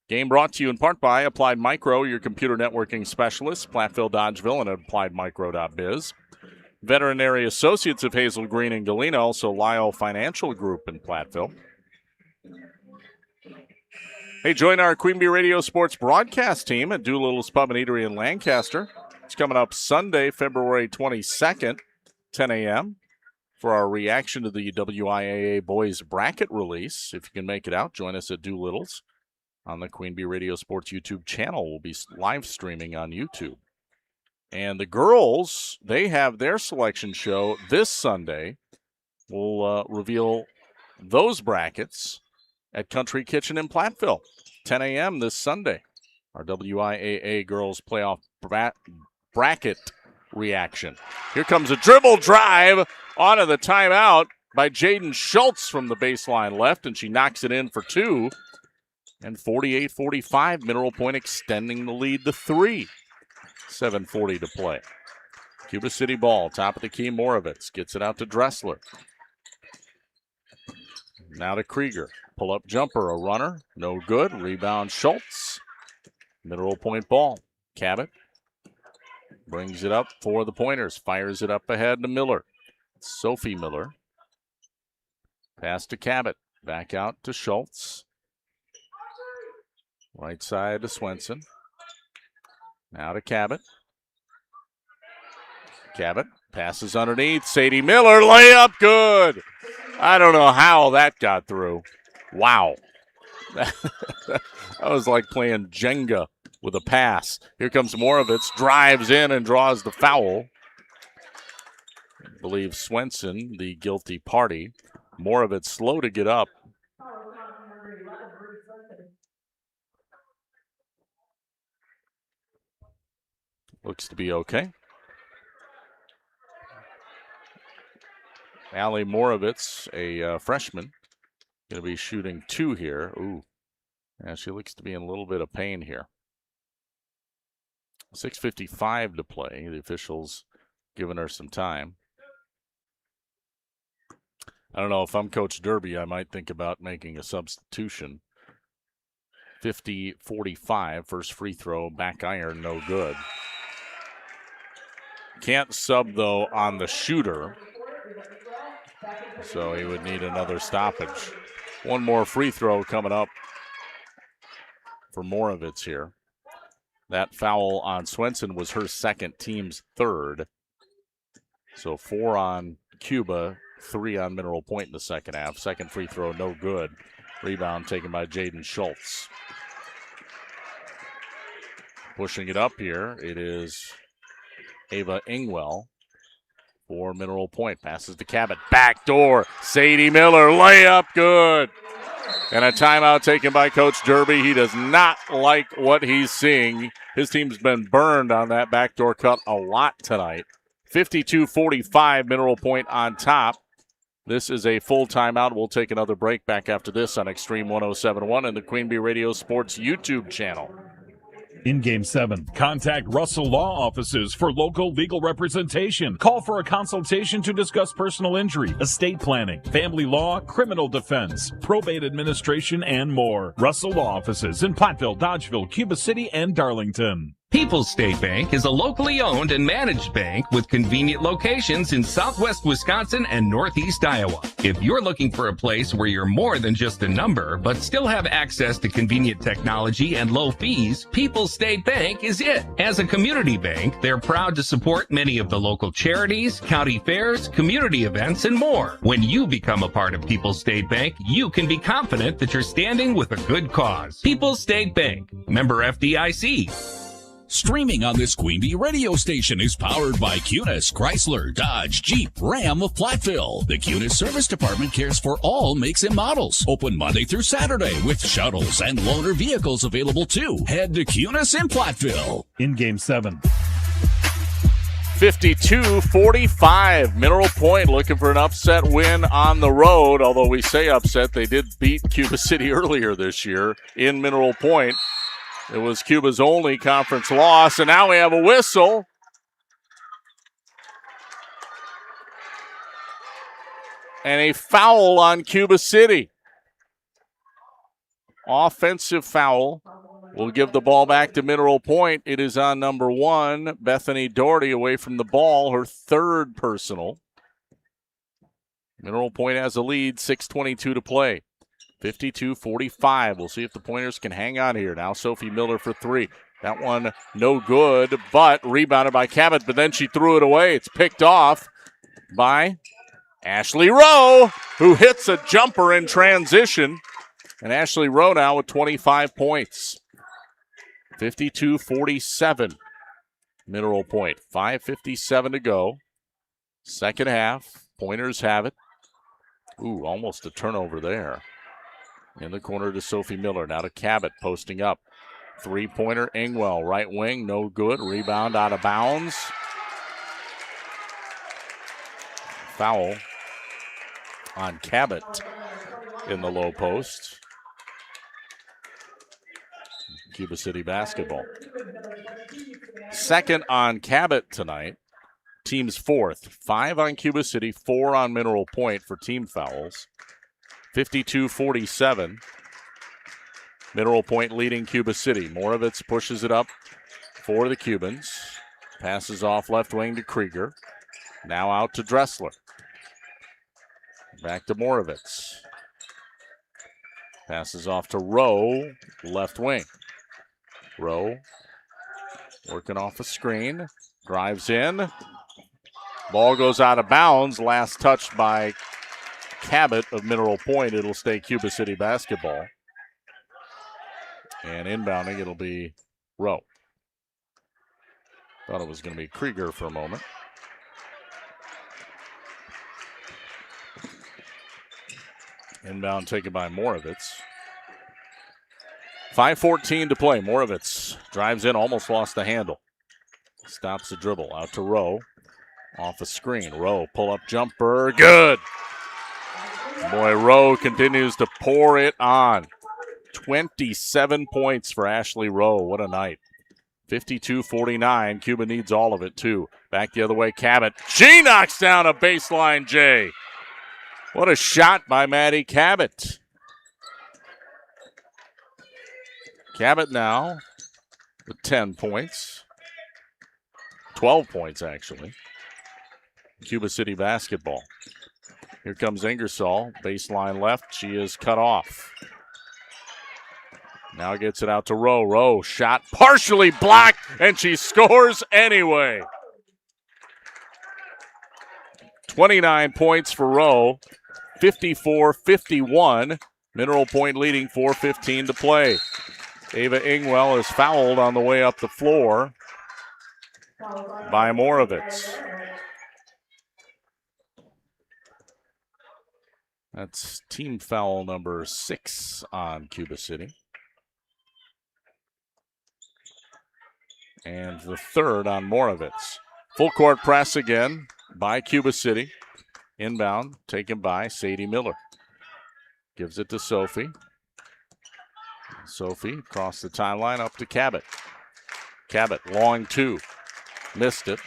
Game brought to you in part by Applied Micro, your computer networking specialist, Platteville, Dodgeville, and at appliedmicro.biz. Veterinary Associates of Hazel Green and Galena, also Lyle Financial Group in Platteville. Hey, join our Queen Bee Radio Sports broadcast team at Doolittle's Pub and Eatery in Lancaster. It's coming up Sunday, February 22nd, 10 a.m. for our reaction to the WIAA Boys Bracket release. If you can make it out, join us at Doolittle's on the Queen Bee Radio Sports YouTube channel. We'll be live streaming on YouTube. And the girls, they have their selection show this Sunday. We'll reveal those brackets at Country Kitchen in Platteville, 10 a.m. this Sunday. Our WIAA Girls Playoff Bracket reaction. Here comes a dribble drive onto the timeout by Jaden Schultz from the baseline left, and she knocks it in for two. And 48-45, Mineral Point extending the lead to three. 7:40 to play. Cuba City ball, top of the key, Moravitz gets it out to Dressler. Now to Krieger. Pull-up jumper, a runner, no good. Rebound Schultz. Mineral Point ball. Cabot brings it up for the Pointers. Fires it up ahead to Miller. Sophie Miller. Pass to Cabot. Back out to Schultz. Right side to Swenson. Now to Cabot. Cabot passes underneath. Sadie Miller, layup, good. I don't know how that got through. Wow. That was like playing Jenga with a pass. Here comes Moravitz, drives in and draws the foul. I believe Swenson, the guilty party. Moravitz slow to get up. Looks to be okay. Allie Moravitz, a freshman, going to be shooting two here. Ooh, yeah, she looks to be in a little bit of pain here. 6:55 to play. The officials giving her some time. I don't know, if I'm Coach Derby, I might think about making a substitution. 50-45, first free throw, back iron, no good. Can't sub, though, on the shooter, so he would need another stoppage. One more free throw coming up for Moravitz here. That foul on Swenson was her second, team's third. So 4 on Cuba, 3 on Mineral Point in the second half. Second free throw, no good. Rebound taken by Jaden Schultz. Pushing it up here, it is Ava Ingwell for Mineral Point. Passes to Cabot. Backdoor. Sadie Miller. Layup. Good. And a timeout taken by Coach Derby. He does not like what he's seeing. His team's been burned on that backdoor cut a lot tonight. 52-45, Mineral Point on top. This is a full timeout. We'll take another break back after this on Extreme 107.1 and the Queen Bee Radio Sports YouTube channel. In Game 7, contact Russell Law Offices for local legal representation. Call for a consultation to discuss personal injury, estate planning, family law, criminal defense, probate administration, and more. Russell Law Offices in Platteville, Dodgeville, Cuba City, and Darlington. People's State Bank is a locally owned and managed bank with convenient locations in southwest Wisconsin and northeast Iowa. If you're looking for a place where you're more than just a number, but still have access to convenient technology and low fees, People's State Bank is it. As a community bank, they're proud to support many of the local charities, county fairs, community events, and more. When you become a part of People's State Bank, you can be confident that you're standing with a good cause. People's State Bank, member FDIC. Streaming on this Queen Bee radio station is powered by Cunis, Chrysler, Dodge, Jeep, Ram of Platteville. The Cunis Service Department cares for all makes and models. Open Monday through Saturday with shuttles and loaner vehicles available too. Head to Cunis in Platteville. In Game 7. 52-45. Mineral Point looking for an upset win on the road. Although we say upset, they did beat Cuba City earlier this year in Mineral Point. It was Cuba's only conference loss, and now we have a whistle. And a foul on Cuba City. Offensive foul. We'll give the ball back to Mineral Point. It is on number 1, Bethany Doherty, away from the ball, her third personal. Mineral Point has a lead, 6:22 to play. 52-45. We'll see if the Pointers can hang on here. Now Sophie Miller for 3. That one no good, but rebounded by Cabot, but then she threw it away. It's picked off by Ashley Rowe, who hits a jumper in transition. And Ashley Rowe now with 25 points. 52-47. Mineral Point. 5:57 to go. Second half. Pointers have it. Ooh, almost a turnover there. In the corner to Sophie Miller. Now to Cabot, posting up. Three-pointer, Ingwell, right wing, no good. Rebound out of bounds. Foul on Cabot in the low post. Cuba City basketball. Second on Cabot tonight. Team's fourth. 5 on Cuba City, 4 on Mineral Point for team fouls. 52-47. Mineral Point leading Cuba City. Moravitz pushes it up for the Cubans. Passes off left wing to Krieger. Now out to Dressler. Back to Moravitz. Passes off to Rowe, left wing. Rowe working off a screen. Drives in. Ball goes out of bounds. Last touched by Cabot of Mineral Point. It'll stay Cuba City basketball. And inbounding, it'll be Rowe. Thought it was going to be Krieger for a moment. Inbound taken by Moravitz. 5:14 to play. Moravitz drives in, almost lost the handle. Stops the dribble. Out to Rowe. Off a screen. Rowe, pull-up jumper. Good. Boy, Rowe continues to pour it on. 27 points for Ashley Rowe. What a night. 52-49. Cuba needs all of it, too. Back the other way, Cabot. She knocks down a baseline J. What a shot by Maddie Cabot. Cabot now with 10 points. 12 points, actually. Cuba City basketball. Here comes Ingersoll. Baseline left. She is cut off. Now gets it out to Rowe. Rowe shot partially blocked, and she scores anyway. 29 points for Rowe. 54-51. Mineral Point leading 4:15 to play. Ava Ingwell is fouled on the way up the floor by Moravitz. That's team foul number 6 on Cuba City. And the third on Moravitz. Full court press again by Cuba City. Inbound, taken by Sadie Miller. Gives it to Sophie. Sophie across the timeline up to Cabot. Cabot, long 2. Missed it.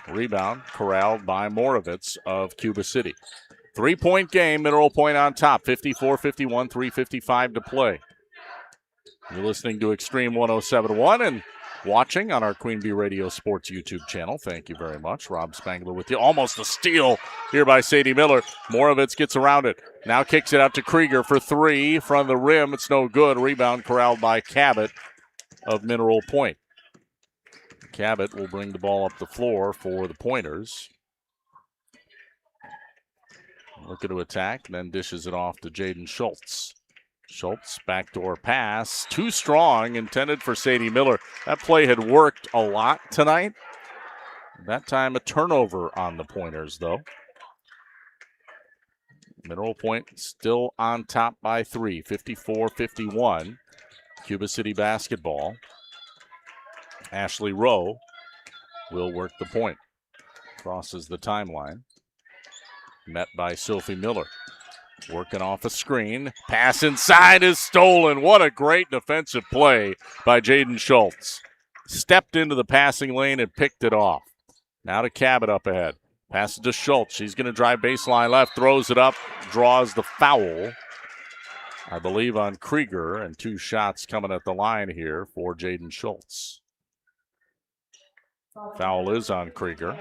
Rebound, corralled by Moravitz of Cuba City. 3-point game, Mineral Point on top. 54-51, 3:55 to play. You're listening to Extreme 107.1 and watching on our Queen Bee Radio Sports YouTube channel. Thank you very much. Rob Spangler with you. Almost a steal here by Sadie Miller. Moravitz gets around it. Now kicks it out to Krieger for 3 from the rim. It's no good. Rebound corralled by Cabot of Mineral Point. Cabot will bring the ball up the floor for the Pointers. Looking to attack, then dishes it off to Jaden Schultz. Schultz, backdoor pass, too strong, intended for Sadie Miller. That play had worked a lot tonight. That time a turnover on the Pointers, though. Mineral Point still on top by 3, 54-51. Cuba City basketball. Ashley Rowe will work the point. Crosses the timeline. Met by Sophie Miller. Working off a screen. Pass inside is stolen. What a great defensive play by Jaden Schultz. Stepped into the passing lane and picked it off. Now to Cabot up ahead. Passes to Schultz. She's going to drive baseline left. Throws it up. Draws the foul, I believe, on Krieger. And 2 shots coming at the line here for Jaden Schultz. Foul is on Krieger.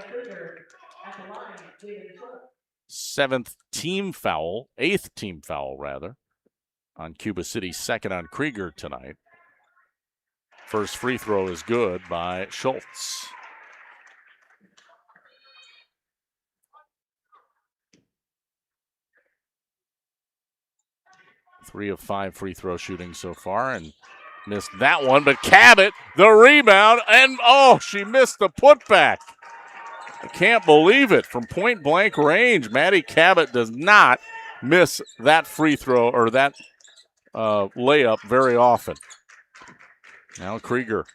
7th team foul, 8th team foul rather, on Cuba City, 2nd on Krieger tonight. First free throw is good by Schultz. Three of 5 free throw shooting so far, and missed that one, but Cabot, the rebound, and she missed the putback. I can't believe it. From point blank range, Maddie Cabot does not miss that free throw or that layup very often. Now Krieger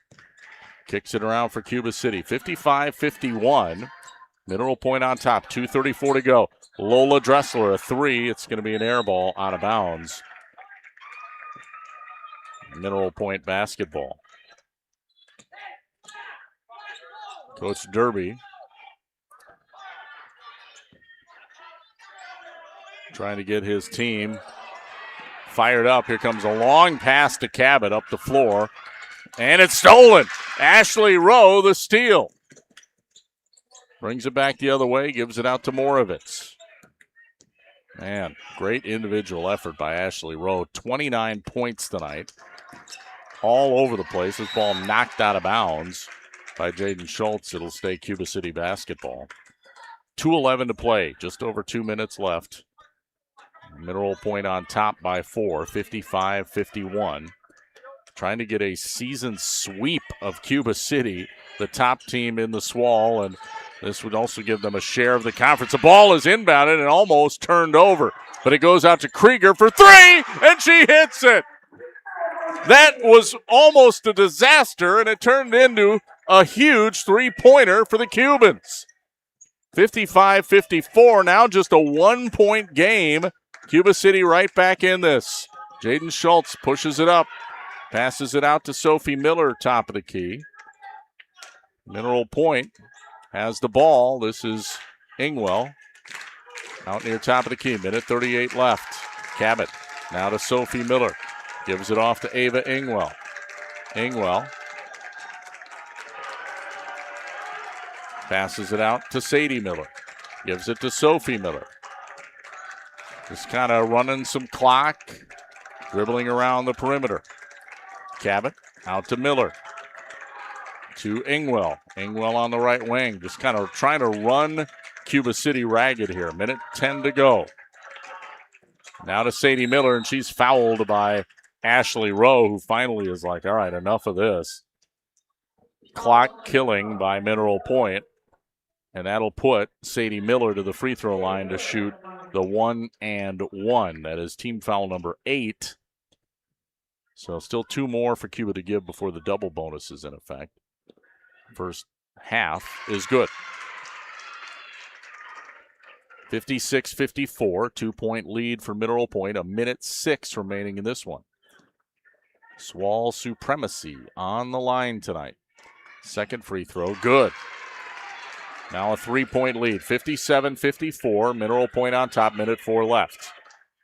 kicks it around for Cuba City. 55-51. Mineral Point on top. 2:34 to go. Lola Dressler, a 3. It's going to be an air ball out of bounds. Mineral Point basketball. Coach Derby trying to get his team fired up. Here comes a long pass to Cabot up the floor. And it's stolen. Ashley Rowe, the steal. Brings it back the other way, gives it out to Moravitz. Man, great individual effort by Ashley Rowe. 29 points tonight. All over the place. This ball knocked out of bounds by Jaden Schultz. It'll stay Cuba City basketball. 2:11 to play. Just over 2 minutes left. Mineral Point on top by 4, 55-51. Trying to get a season sweep of Cuba City, the top team in the SWAL, and this would also give them a share of the conference. The ball is inbounded and almost turned over, but it goes out to Krieger for 3, and she hits it. That was almost a disaster, and it turned into a huge 3-pointer for the Cubans. 55-54, now just a 1-point game. Cuba City right back in this. Jaden Schultz pushes it up. Passes it out to Sophie Miller, top of the key. Mineral Point has the ball. This is Ingwell out near top of the key. Minute 38 left. Cabot now to Sophie Miller. Gives it off to Ava Ingwell. Ingwell passes it out to Sadie Miller. Gives it to Sophie Miller. Just kind of running some clock, dribbling around the perimeter. Cabot out to Miller. To Ingwell. Ingwell on the right wing. Just kind of trying to run Cuba City ragged here. Minute 10 to go. Now to Sadie Miller, and she's fouled by Ashley Rowe, who finally is like, all right, enough of this. Clock killing by Mineral Point, and that'll put Sadie Miller to the free throw line to shoot the 1 and 1. That is team foul number 8. So still 2 more for Cuba to give before the double bonus is in effect. First half is good. 56-54, 2-point lead for Mineral Point. 1:06 remaining in this one. Swall supremacy on the line tonight. Second free throw, good. Now a 3-point lead, 57-54. Mineral Point on top, 1:04 left.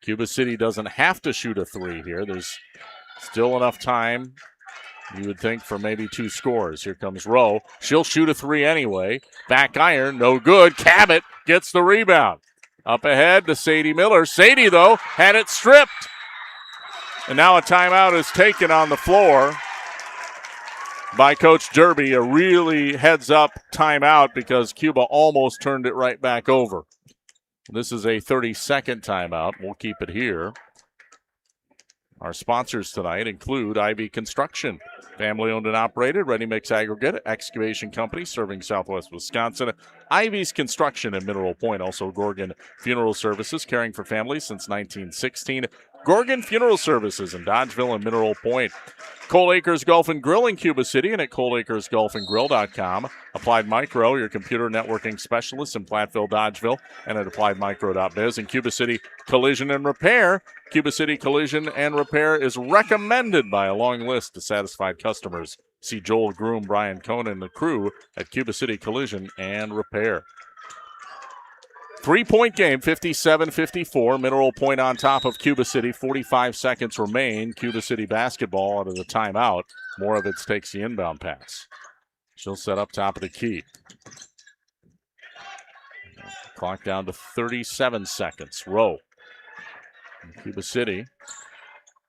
Cuba City doesn't have to shoot a 3 here. There's still enough time, you would think, for maybe 2 scores. Here comes Rowe. She'll shoot a 3 anyway. Back iron, no good. Cabot gets the rebound. Up ahead to Sadie Miller. Sadie, though, had it stripped. And now a timeout is taken on the floor by Coach Derby. A really heads-up timeout because Cuba almost turned it right back over. This is a 30-second timeout. We'll keep it here. Our sponsors tonight include Ivy Construction, family-owned and operated, ready-mix aggregate, excavation company serving Southwest Wisconsin. Ivy's Construction in Mineral Point, also Gorgon Funeral Services, caring for families since 1916. Gorgon Funeral Services in Dodgeville and Mineral Point. Cole Acres Golf and Grill in Cuba City and at coleacresgolfandgrill.com. Applied Micro, your computer networking specialist in Platteville, Dodgeville, and at appliedmicro.biz. In Cuba City, Collision and Repair. Cuba City Collision and Repair is recommended by a long list of satisfied customers. See Joel Groom, Brian Cohn, and the crew at Cuba City Collision and Repair. 3-point game, 57-54. Mineral Point on top of Cuba City. 45 seconds remain. Cuba City basketball out of the timeout. More of it takes the inbound pass. She'll set up top of the key. Clock down to 37 seconds. Rowe. Cuba City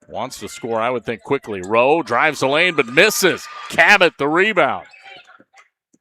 wants to score, I would think, quickly. Rowe drives the lane but misses. Cabot the rebound.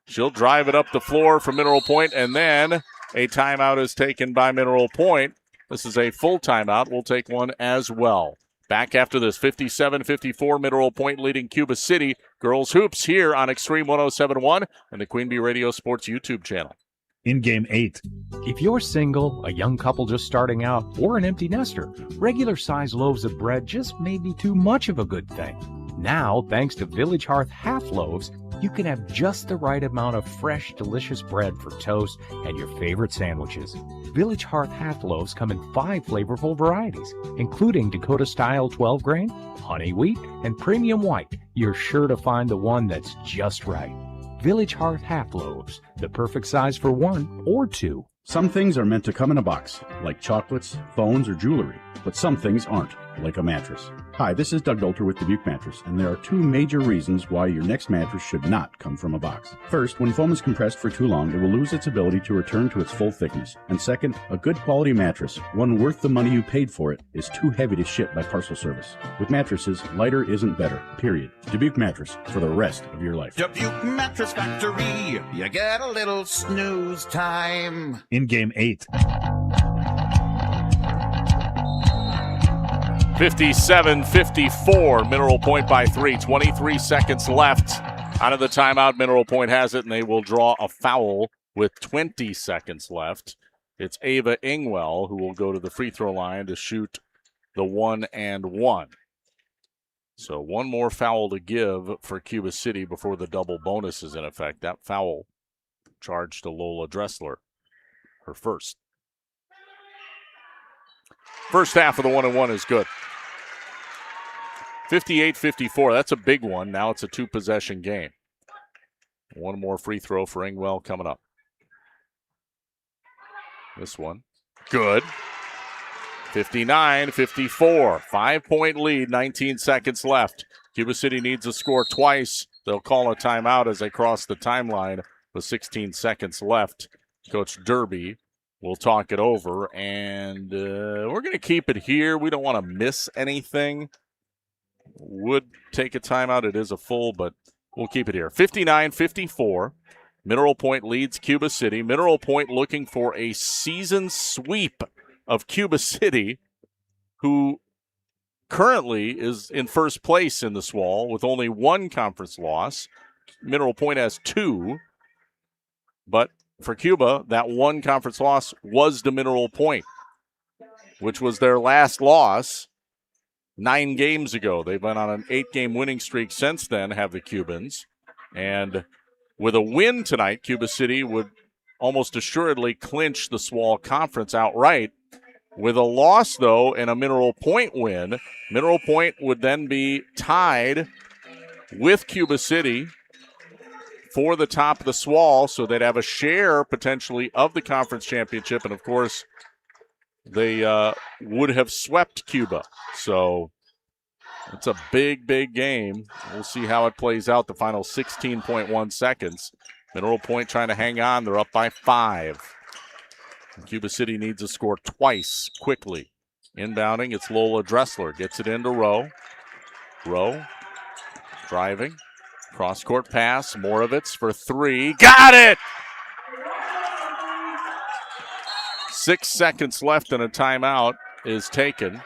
She'll drive it up the floor for Mineral Point, and then a timeout is taken by Mineral Point. This is a full timeout. We'll take one as well. Back after this, 57-54, Mineral Point leading Cuba City. Girls Hoops here on Extreme 107.1 and the Queen Bee Radio Sports YouTube channel. In Game 8. If you're single, a young couple just starting out, or an empty nester, regular-sized loaves of bread just may be too much of a good thing. Now, thanks to Village Hearth Half Loaves, you can have just the right amount of fresh, delicious bread for toast and your favorite sandwiches. Village Hearth Half Loaves come in 5 flavorful varieties, including Dakota-style 12-grain, honey wheat, and premium white. You're sure to find the one that's just right. Village Hearth Half Loaves, the perfect size for 1 or 2. Some things are meant to come in a box, like chocolates, phones, or jewelry, but some things aren't, like a mattress. Hi, this is Doug Dolter with Dubuque Mattress, and there are 2 major reasons why your next mattress should not come from a box. First, when foam is compressed for too long, it will lose its ability to return to its full thickness. And second, a good quality mattress, one worth the money you paid for it, is too heavy to ship by parcel service. With mattresses, lighter isn't better, period. Dubuque Mattress, for the rest of your life. Dubuque Mattress Factory, you get a little snooze time. In Game 8. 57-54, Mineral Point by 3. 23 seconds left. Out of the timeout, Mineral Point has it, and they will draw a foul with 20 seconds left. It's Ava Ingwell who will go to the free throw line to shoot the 1 and 1. So one more foul to give for Cuba City before the double bonus is in effect. That foul charged to Lola Dressler, her first. First half of the 1 and 1 is good. 58-54, that's a big one. Now it's a 2-possession game. One more free throw for Ingwell coming up. This one, good. 59-54, 5-point lead, 19 seconds left. Cuba City needs to score twice. They'll call a timeout as they cross the timeline with 16 seconds left. Coach Derby will talk it over, and we're going to keep it here. We don't want to miss anything. Would take a timeout. It is a full, but we'll keep it here. 59-54. Mineral Point leads Cuba City. Mineral Point looking for a season sweep of Cuba City who currently is in first place in the SWAL with only one conference loss. Mineral Point has 2. But for Cuba, that one conference loss was to Mineral Point, which was their last loss 9 games ago. They've been on an 8-game winning streak since then, have the Cubans. And with a win tonight, Cuba City would almost assuredly clinch the SWAL Conference outright. With a loss, though, and a Mineral Point win, Mineral Point would then be tied with Cuba City for the top of the SWAL, so they'd have a share potentially of the conference championship. And, of course, they would have swept Cuba. So it's a big, big game. We'll see how it plays out the final 16.1 seconds. Mineral Point trying to hang on. They're up by 5. Cuba City needs to score twice quickly. Inbounding, it's Lola Dressler. Gets it into Rowe. Rowe driving. Cross-court pass. Moravitz for 3. Got it! 6 seconds left and a timeout is taken.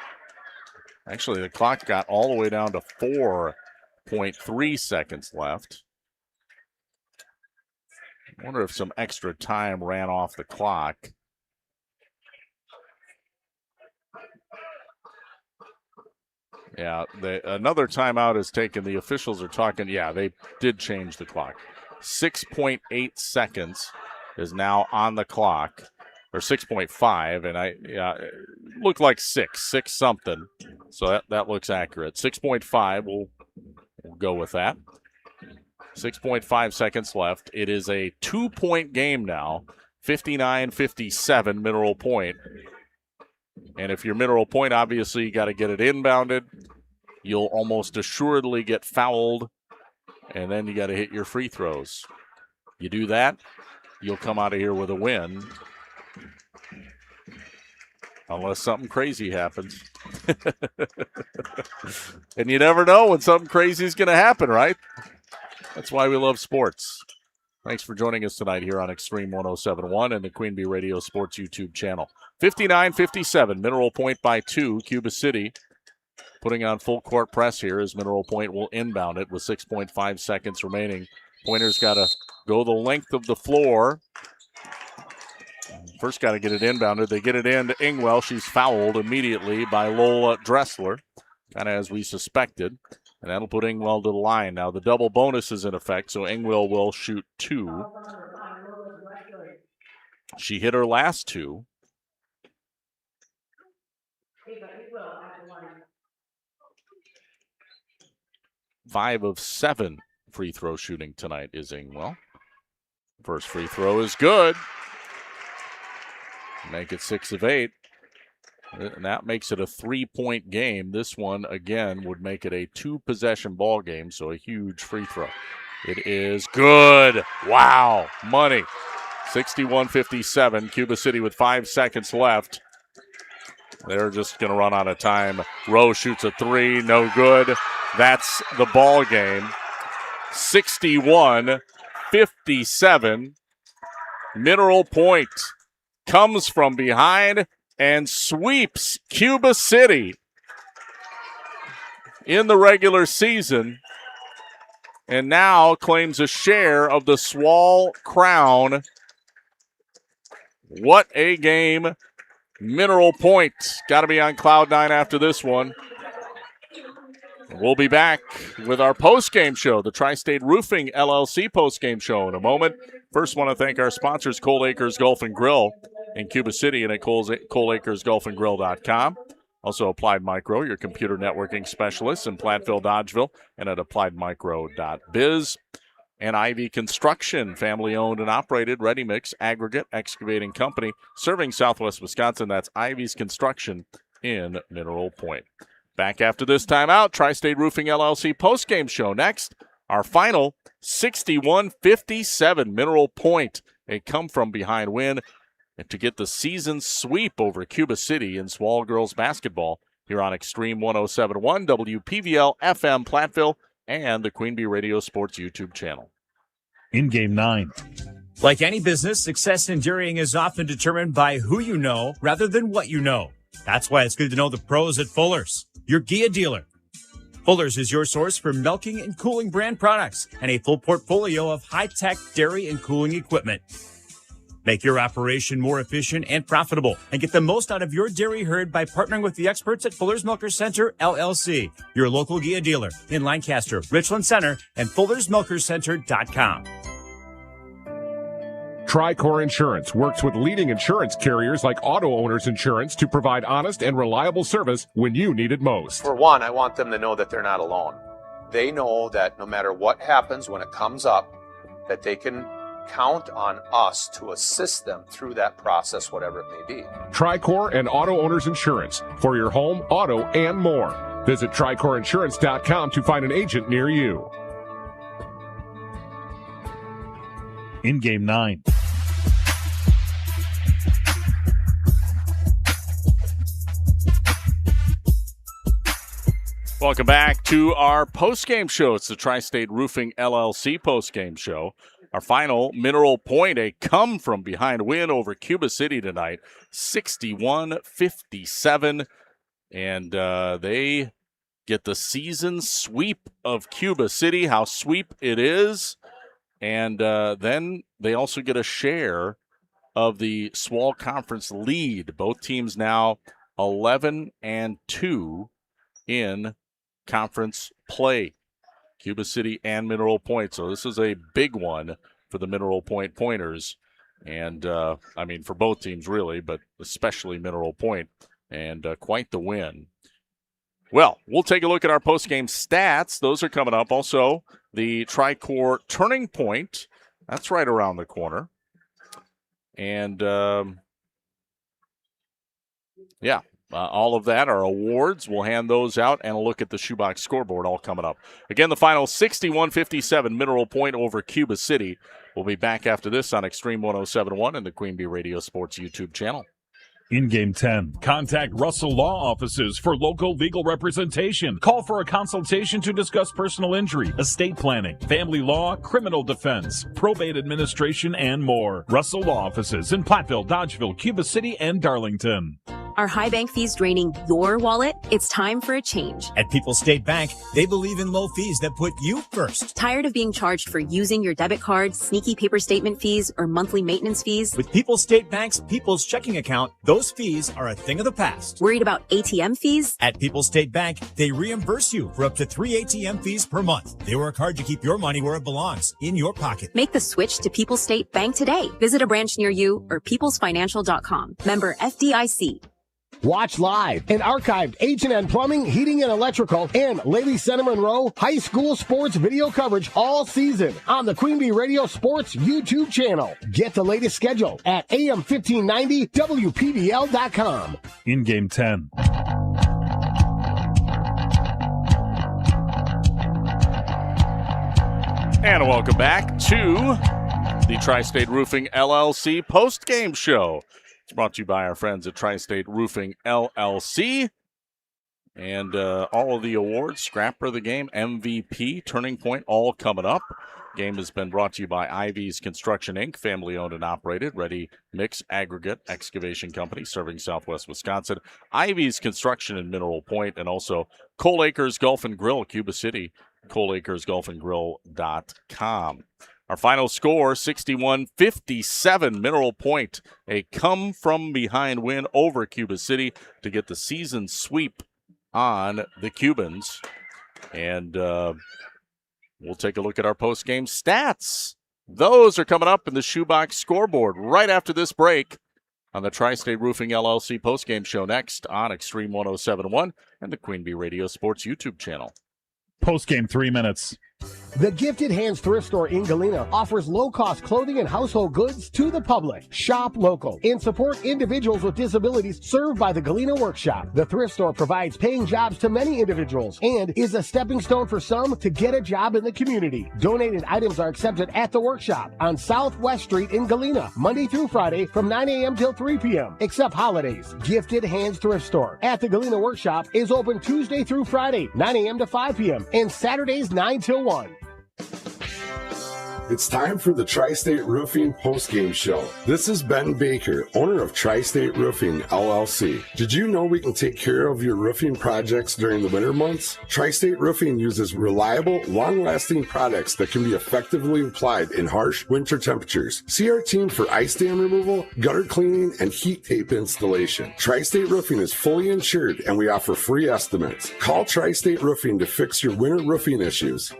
Actually, the clock got all the way down to 4.3 seconds left. I wonder if some extra time ran off the clock. Yeah, another timeout is taken. The officials are talking. Yeah, they did change the clock. 6.8 seconds is now on the clock, or 6.5, and it looked like 6 something. So that looks accurate. 6.5, we'll go with that. 6.5 seconds left. It is a 2-point game now, 59-57 Mineral Point. And if you're Mineral Point, obviously you got to get it inbounded. You'll almost assuredly get fouled, and then you got to hit your free throws. You do that, you'll come out of here with a win. Unless something crazy happens. And you never know when something crazy is going to happen, right? That's why we love sports. Thanks for joining us tonight here on Extreme 107.1 and the Queen Bee Radio Sports YouTube channel. 59-57, Mineral Point by 2. Cuba City putting on full court press here as Mineral Point will inbound it with 6.5 seconds remaining. Pointer's got to go the length of the floor. First got to get it inbounded. They get it in to Ingwell. She's fouled immediately by Lola Dressler, kind of as we suspected. And that'll put Ingwell to the line. Now the double bonus is in effect, so Ingwell will shoot 2. She hit her last 2. Five of 7 free throw shooting tonight is Ingwell. First free throw is good. Make it 6 of 8. And that makes it a 3-point game. This one, again, would make it a 2-possession ball game, so a huge free throw. It is good. Wow. Money. 61-57. Cuba City with 5 seconds left. They're just going to run out of time. Rowe shoots a 3. No good. That's the ball game. 61-57. Mineral Point comes from behind and sweeps Cuba City in the regular season and now claims a share of the SWAL crown. What a game. Mineral Point got to be on cloud 9 after this one. We'll be back with our postgame show, the Tri-State Roofing LLC postgame show in a moment. First, want to thank our sponsors, Coal Acres Golf and Grill in Cuba City and at coalacresgolfandgrill.com. Also, Applied Micro, your computer networking specialist in Platteville, Dodgeville, and at appliedmicro.biz. And Ivy Construction, family-owned and operated, ready-mix, aggregate, excavating company, serving Southwest Wisconsin. That's Ivy's Construction in Mineral Point. Back after this timeout, Tri-State Roofing LLC postgame show next. Our final 61-57 Mineral Point, a come-from-behind win and to get the season sweep over Cuba City in SWAL girls basketball here on Extreme 107.1 WPVL FM Platteville and the Queen Bee Radio Sports YouTube channel. In Game 9. Like any business, success in dairying is often determined by who you know rather than what you know. That's why it's good to know the pros at Fuller's, your Gia dealer. Fuller's is your source for milking and cooling brand products and a full portfolio of high-tech dairy and cooling equipment. Make your operation more efficient and profitable and get the most out of your dairy herd by partnering with the experts at Fuller's Milker Center, LLC, your local Gia dealer in Lancaster, Richland Center, and FullersMilkerCenter.com. Tricor Insurance works with leading insurance carriers like Auto Owners Insurance to provide honest and reliable service when you need it most. For one, I want them to know that they're not alone. They know that no matter what happens when it comes up, that they can count on us to assist them through that process, whatever it may be. Tricor and Auto Owners Insurance for your home, auto, and more. Visit TricorInsurance.com to find an agent near you. In Game 9. Welcome back to our postgame show. It's the Tri-State Roofing LLC postgame show. Our final Mineral Point, a come-from-behind win over Cuba City tonight, 61-57. And they get the season sweep of Cuba City, how sweep it is. And then they also get a share of the SWAL Conference lead. Both teams now 11-2 in conference play. Cuba City and Mineral Point. So this is a big one for the Mineral Point Pointers. And, for both teams really, but especially Mineral Point. And quite the win. Well, we'll take a look at our postgame stats. Those are coming up. Also, the Tricor Turning Point. That's right around the corner. And, all of that are awards. We'll hand those out and a look at the shoebox scoreboard all coming up. Again, the final 61-57 Mineral Point over Cuba City. We'll be back after this on Extreme 107.1 and the Queen Bee Radio Sports YouTube channel. In Game 10, contact Russell Law Offices for local legal representation. Call for a consultation to discuss personal injury, estate planning, family law, criminal defense, probate administration, and more. Russell Law Offices in Platteville, Dodgeville, Cuba City, and Darlington. Are high bank fees draining your wallet? It's time for a change. At People's State Bank, they believe in low fees that put you first. Tired of being charged for using your debit card, sneaky paper statement fees, or monthly maintenance fees? With People's State Bank's People's Checking Account, those fees are a thing of the past. Worried about ATM fees? At People's State Bank, they reimburse you for up to 3 ATM fees per month. They work hard to keep your money where it belongs, in your pocket. Make the switch to People's State Bank today. Visit a branch near you or peoplesfinancial.com. Member FDIC. Watch live and archived H&N Plumbing, Heating, and Electrical and Lady Center Monroe high school sports video coverage all season on the Queen Bee Radio Sports YouTube channel. Get the latest schedule at AM1590WPBL.com. In Game 10. And welcome back to the Tri-State Roofing LLC post-game show. It's brought to you by our friends at Tri-State Roofing LLC. And all of the awards, Scrapper of the Game, MVP, Turning Point, all coming up. Game has been brought to you by Ivy's Construction, Inc., family-owned and operated, ready mix aggregate excavation company serving Southwest Wisconsin. Ivy's Construction in Mineral Point, and also Coal Acres Golf and Grill, Cuba City, coalacresgolfandgrill.com. Our final score, 61-57, Mineral Point, a come-from-behind win over Cuba City to get the season sweep on the Cubans. And we'll take a look at our post-game stats. Those are coming up in the shoebox scoreboard right after this break on the Tri-State Roofing LLC post-game show next on Extreme 107.1 and the Queen Bee Radio Sports YouTube channel. Post-game 3 minutes. The Gifted Hands Thrift Store in Galena offers low-cost clothing and household goods to the public. Shop local and support individuals with disabilities served by the Galena Workshop. The thrift store provides paying jobs to many individuals and is a stepping stone for some to get a job in the community. Donated items are accepted at the workshop on Southwest Street in Galena, Monday through Friday from 9 a.m. till 3 p.m., except holidays. Gifted Hands Thrift Store at the Galena Workshop is open Tuesday through Friday, 9 a.m. to 5 p.m., and Saturdays 9 till 1. It's time for the Tri-State Roofing Postgame Show. This is Ben Baker, owner of Tri-State Roofing, LLC. Did you know we can take care of your roofing projects during the winter months? Tri-State Roofing uses reliable, long-lasting products that can be effectively applied in harsh winter temperatures. See our team for ice dam removal, gutter cleaning, and heat tape installation. Tri-State Roofing is fully insured, and we offer free estimates. Call Tri-State Roofing to fix your winter roofing issues.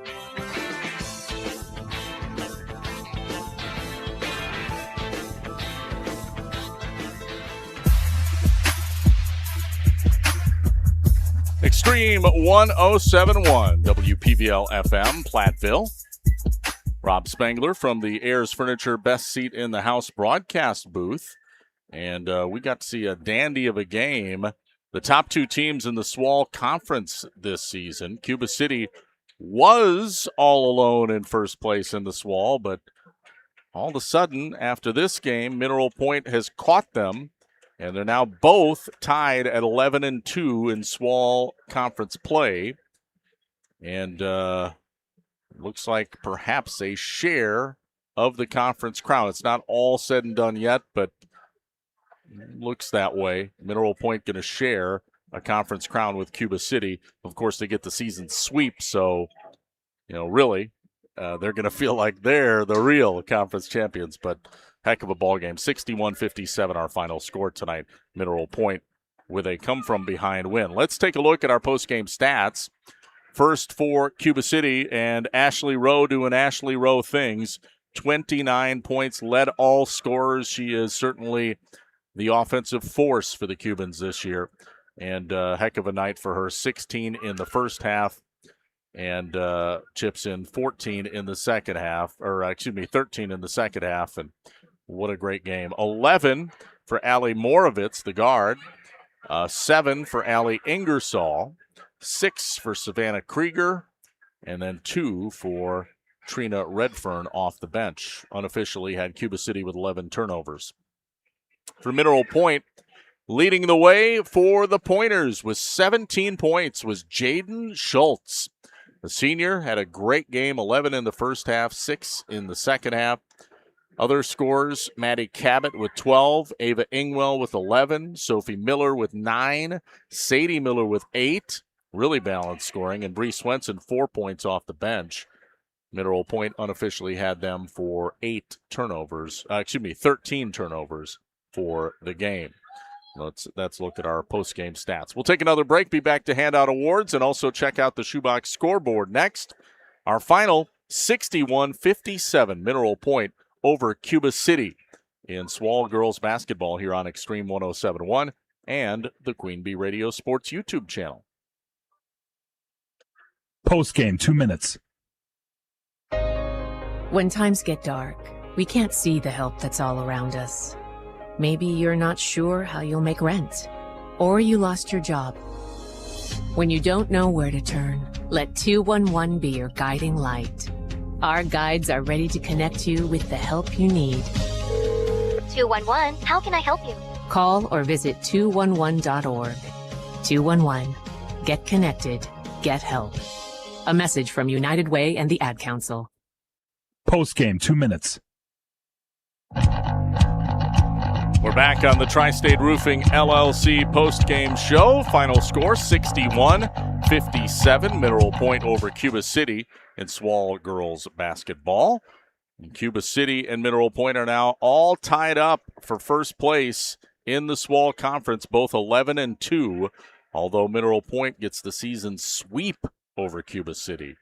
Extreme 1071 WPVL FM, Platteville. Rob Spangler from the Ayers Furniture Best Seat in the House broadcast booth. And we got to see a dandy of a game. The top two teams in the SWAL Conference this season. Cuba City was all alone in first place in the SWAL, but all of a sudden, after this game, Mineral Point has caught them. And they're now both tied at 11-2 in SWAL conference play. And looks like perhaps a share of the conference crown. It's not all said and done yet, but looks that way. Mineral Point going to share a conference crown with Cuba City. Of course, they get the season sweep, so, really, they're going to feel like they're the real conference champions, but heck of a ball game. 61-57 our final score tonight. Mineral Point with a come-from-behind win. Let's take a look at our post-game stats. First for Cuba City, and Ashley Rowe doing Ashley Rowe things. 29 points, led all scorers. She is certainly the offensive force for the Cubans this year. And heck of a night for her. 16 in the first half, and chips in 14 in the second half, 13 in the second half, and what a great game. 11 for Allie Moravitz, the guard. 7 for Allie Ingersoll. 6 for Savannah Krieger. And then 2 for Trina Redfern off the bench. Unofficially had Cuba City with 11 turnovers. For Mineral Point, leading the way for the Pointers with 17 points was Jaden Schultz. The senior had a great game, 11 in the first half, 6 in the second half. Other scorers, Maddie Cabot with 12, Ava Ingwell with 11, Sophie Miller with 9, Sadie Miller with 8, really balanced scoring, and Bree Swenson 4 points off the bench. Mineral Point unofficially had them for 13 turnovers for the game. Let's look at our post-game stats. We'll take another break, be back to hand out awards, and also check out the Shoebox scoreboard next. Our final 61-57 Mineral Point over Cuba City in SWAL girls basketball here on Extreme 1071 and the Queen Bee Radio Sports YouTube channel. Postgame, 2 minutes. When times get dark, we can't see the help that's all around us. Maybe you're not sure how you'll make rent, or you lost your job. When you don't know where to turn, let 211 be your guiding light. Our guides are ready to connect you with the help you need. 211, how can I help you? Call or visit 211.org. 211. Get connected. Get help. A message from United Way and the Ad Council. Postgame, 2 minutes. We're back on the Tri-State Roofing LLC post-game show. Final score, 61-57. Mineral Point over Cuba City in SWAL girls basketball. And Cuba City and Mineral Point are now all tied up for first place in the SWAL Conference, both 11-2, although Mineral Point gets the season sweep over Cuba City.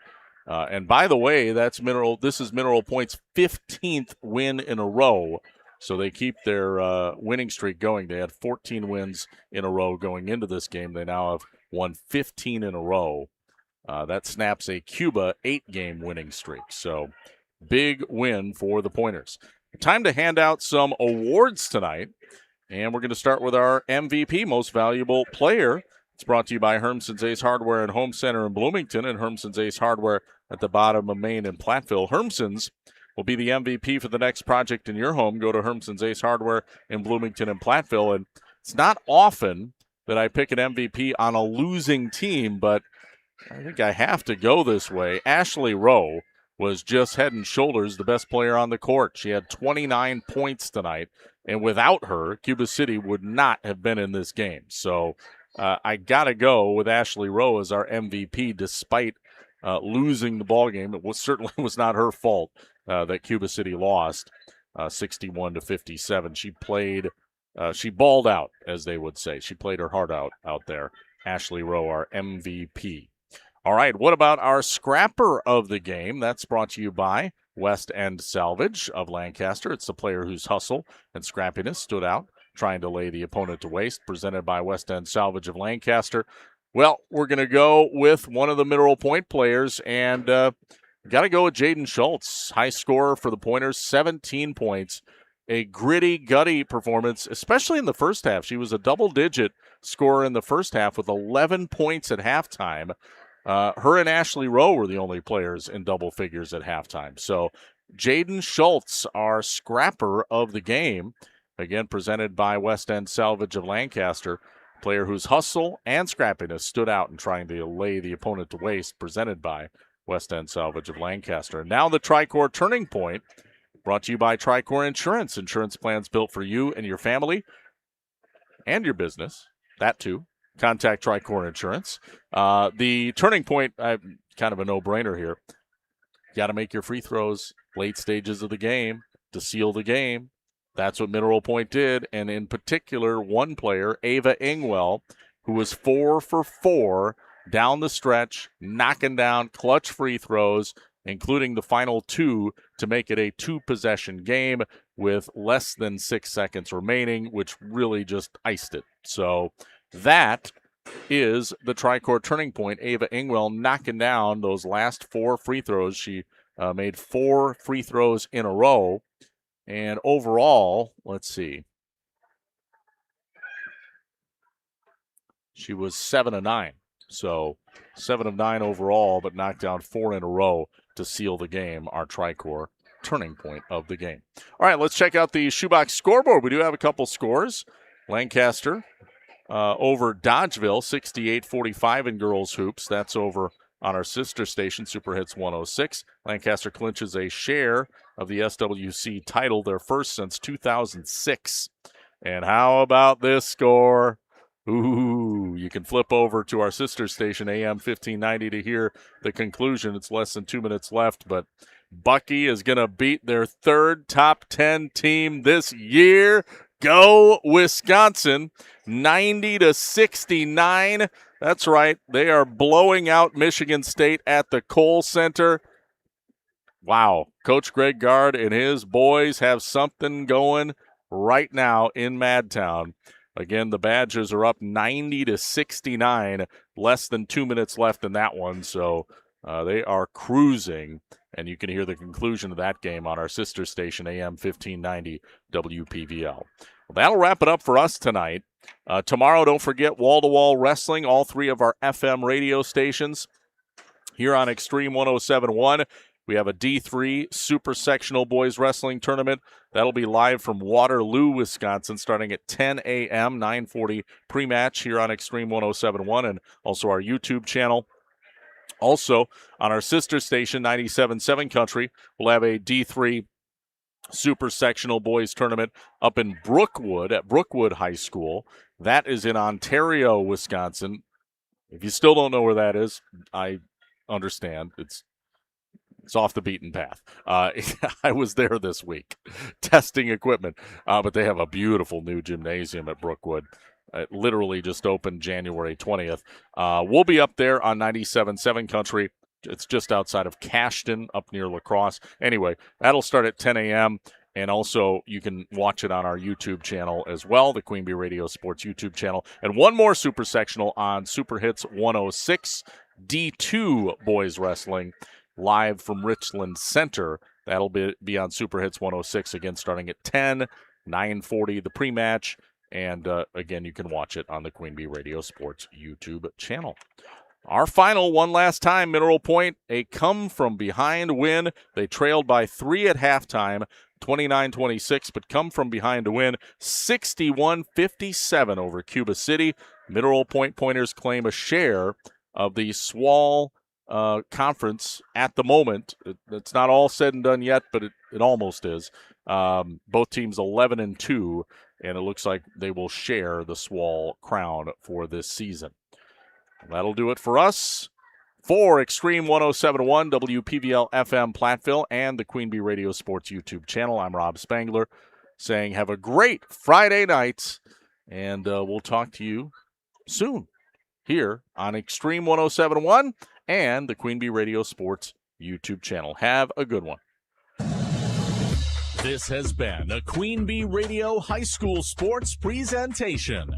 And by the way, this is Mineral Point's 15th win in a row. So they keep their winning streak going. They had 14 wins in a row going into this game. They now have won 15 in a row. That snaps a Cuba 8-game winning streak. So big win for the Pointers. Time to hand out some awards tonight. And we're going to start with our MVP, Most Valuable Player. It's brought to you by Hermson's Ace Hardware and Home Center in Bloomington and Hermson's Ace Hardware at the bottom of Main in Platteville. Hermson's will be the MVP for the next project in your home. Go to Hermson's Ace Hardware in Bloomington and Platteville. And it's not often that I pick an MVP on a losing team, but I think I have to go this way. Ashley Rowe was just head and shoulders the best player on the court. She had 29 points tonight, and without her, Cuba City would not have been in this game. So I got to go with Ashley Rowe as our MVP despite losing the ball game. It certainly was not her fault that Cuba City lost 61-57. She played, she balled out, as they would say. She played her heart out there. Ashley Rowe, our MVP. All right, what about our scrapper of the game? That's brought to you by West End Salvage of Lancaster. It's the player whose hustle and scrappiness stood out, trying to lay the opponent to waste, presented by West End Salvage of Lancaster. Well, we're going to go with one of the Mineral Point players, and got to go with Jaden Schultz. High scorer for the Pointers, 17 points. A gritty, gutty performance, especially in the first half. She was a double-digit scorer in the first half with 11 points at halftime. Her and Ashley Rowe were the only players in double figures at halftime. So Jaden Schultz, our scrapper of the game, again presented by West End Salvage of Lancaster, player whose hustle and scrappiness stood out in trying to lay the opponent to waste, presented by West End Salvage of Lancaster. And now the Tricor Turning Point, brought to you by Tricor Insurance. Insurance plans built for you and your family and your business. That too. Contact Tricor Insurance. The Turning Point, kind of a no-brainer here. Got to make your free throws late stages of the game to seal the game. That's what Mineral Point did, and in particular, one player, Ava Ingwell, who was 4 for 4 down the stretch, knocking down clutch free throws, including the final 2 to make it a 2-possession game with less than 6 seconds remaining, which really just iced it. So that is the Tricor Turning Point. Ava Ingwell knocking down those last 4 free throws. She made 4 free throws in a row. And overall, let's see, she was 7 of 9. So 7 of 9 overall, but knocked down 4 in a row to seal the game, our Tricor Turning Point of the game. All right, let's check out the Shoebox scoreboard. We do have a couple scores. Lancaster over Dodgeville, 68-45 in girls hoops. That's over on our sister station, Super Hits 106. Lancaster clinches a share of the SWC title, their first since 2006. And how about this score? Ooh, you can flip over to our sister station, AM 1590, to hear the conclusion. It's less than 2 minutes left, but Bucky is going to beat their third top 10 team this year. Go Wisconsin, 90-69. That's right. They are blowing out Michigan State at the Kohl Center. Wow. Coach Greg Gard and his boys have something going right now in Madtown. Again, the Badgers are up 90-69. Less than 2 minutes left in that one. So they are cruising. And you can hear the conclusion of that game on our sister station, AM 1590 WPVL. Well, that'll wrap it up for us tonight. Tomorrow, don't forget wall-to-wall wrestling, all 3 of our FM radio stations here on Extreme 107.1. We have a D3 Super Sectional Boys Wrestling Tournament. That'll be live from Waterloo, Wisconsin, starting at 10 a.m., 9:40 pre-match here on Extreme 107.1 and also our YouTube channel. Also, on our sister station, 97.7 Country, we'll have a D3 Super Sectional Boys Tournament up in Brookwood at Brookwood High School. That is in Ontario, Wisconsin. If you still don't know where that is, I understand. It's off the beaten path. I was there this week testing equipment, but they have a beautiful new gymnasium at Brookwood. It literally just opened January 20th. We'll be up there on 97.7 Country. It's just outside of Cashton, up near La Crosse. Anyway, that'll start at 10 a.m., and also you can watch it on our YouTube channel as well, the Queen Bee Radio Sports YouTube channel. And one more Super Sectional on Super Hits 106, D2 Boys Wrestling, live from Richland Center. That'll be on Super Hits 106, again, starting at 10, 9:40, the pre-match. And, again, you can watch it on the Queen Bee Radio Sports YouTube channel. Our final one last time, Mineral Point, a come-from-behind win. They trailed by 3 at halftime, 29-26, but come from behind to win 61-57 over Cuba City. Mineral Point Pointers claim a share of the Swall conference at the moment. It's not all said and done yet, but it almost is. Both teams 11-2, and it looks like they will share the Swall crown for this season. That'll do it for us. For Extreme 107.1, WPVL FM Platteville, and the Queen Bee Radio Sports YouTube channel, I'm Rob Spangler, saying have a great Friday night, and we'll talk to you soon here on Extreme 107.1 and the Queen Bee Radio Sports YouTube channel. Have a good one. This has been a Queen Bee Radio High School Sports presentation.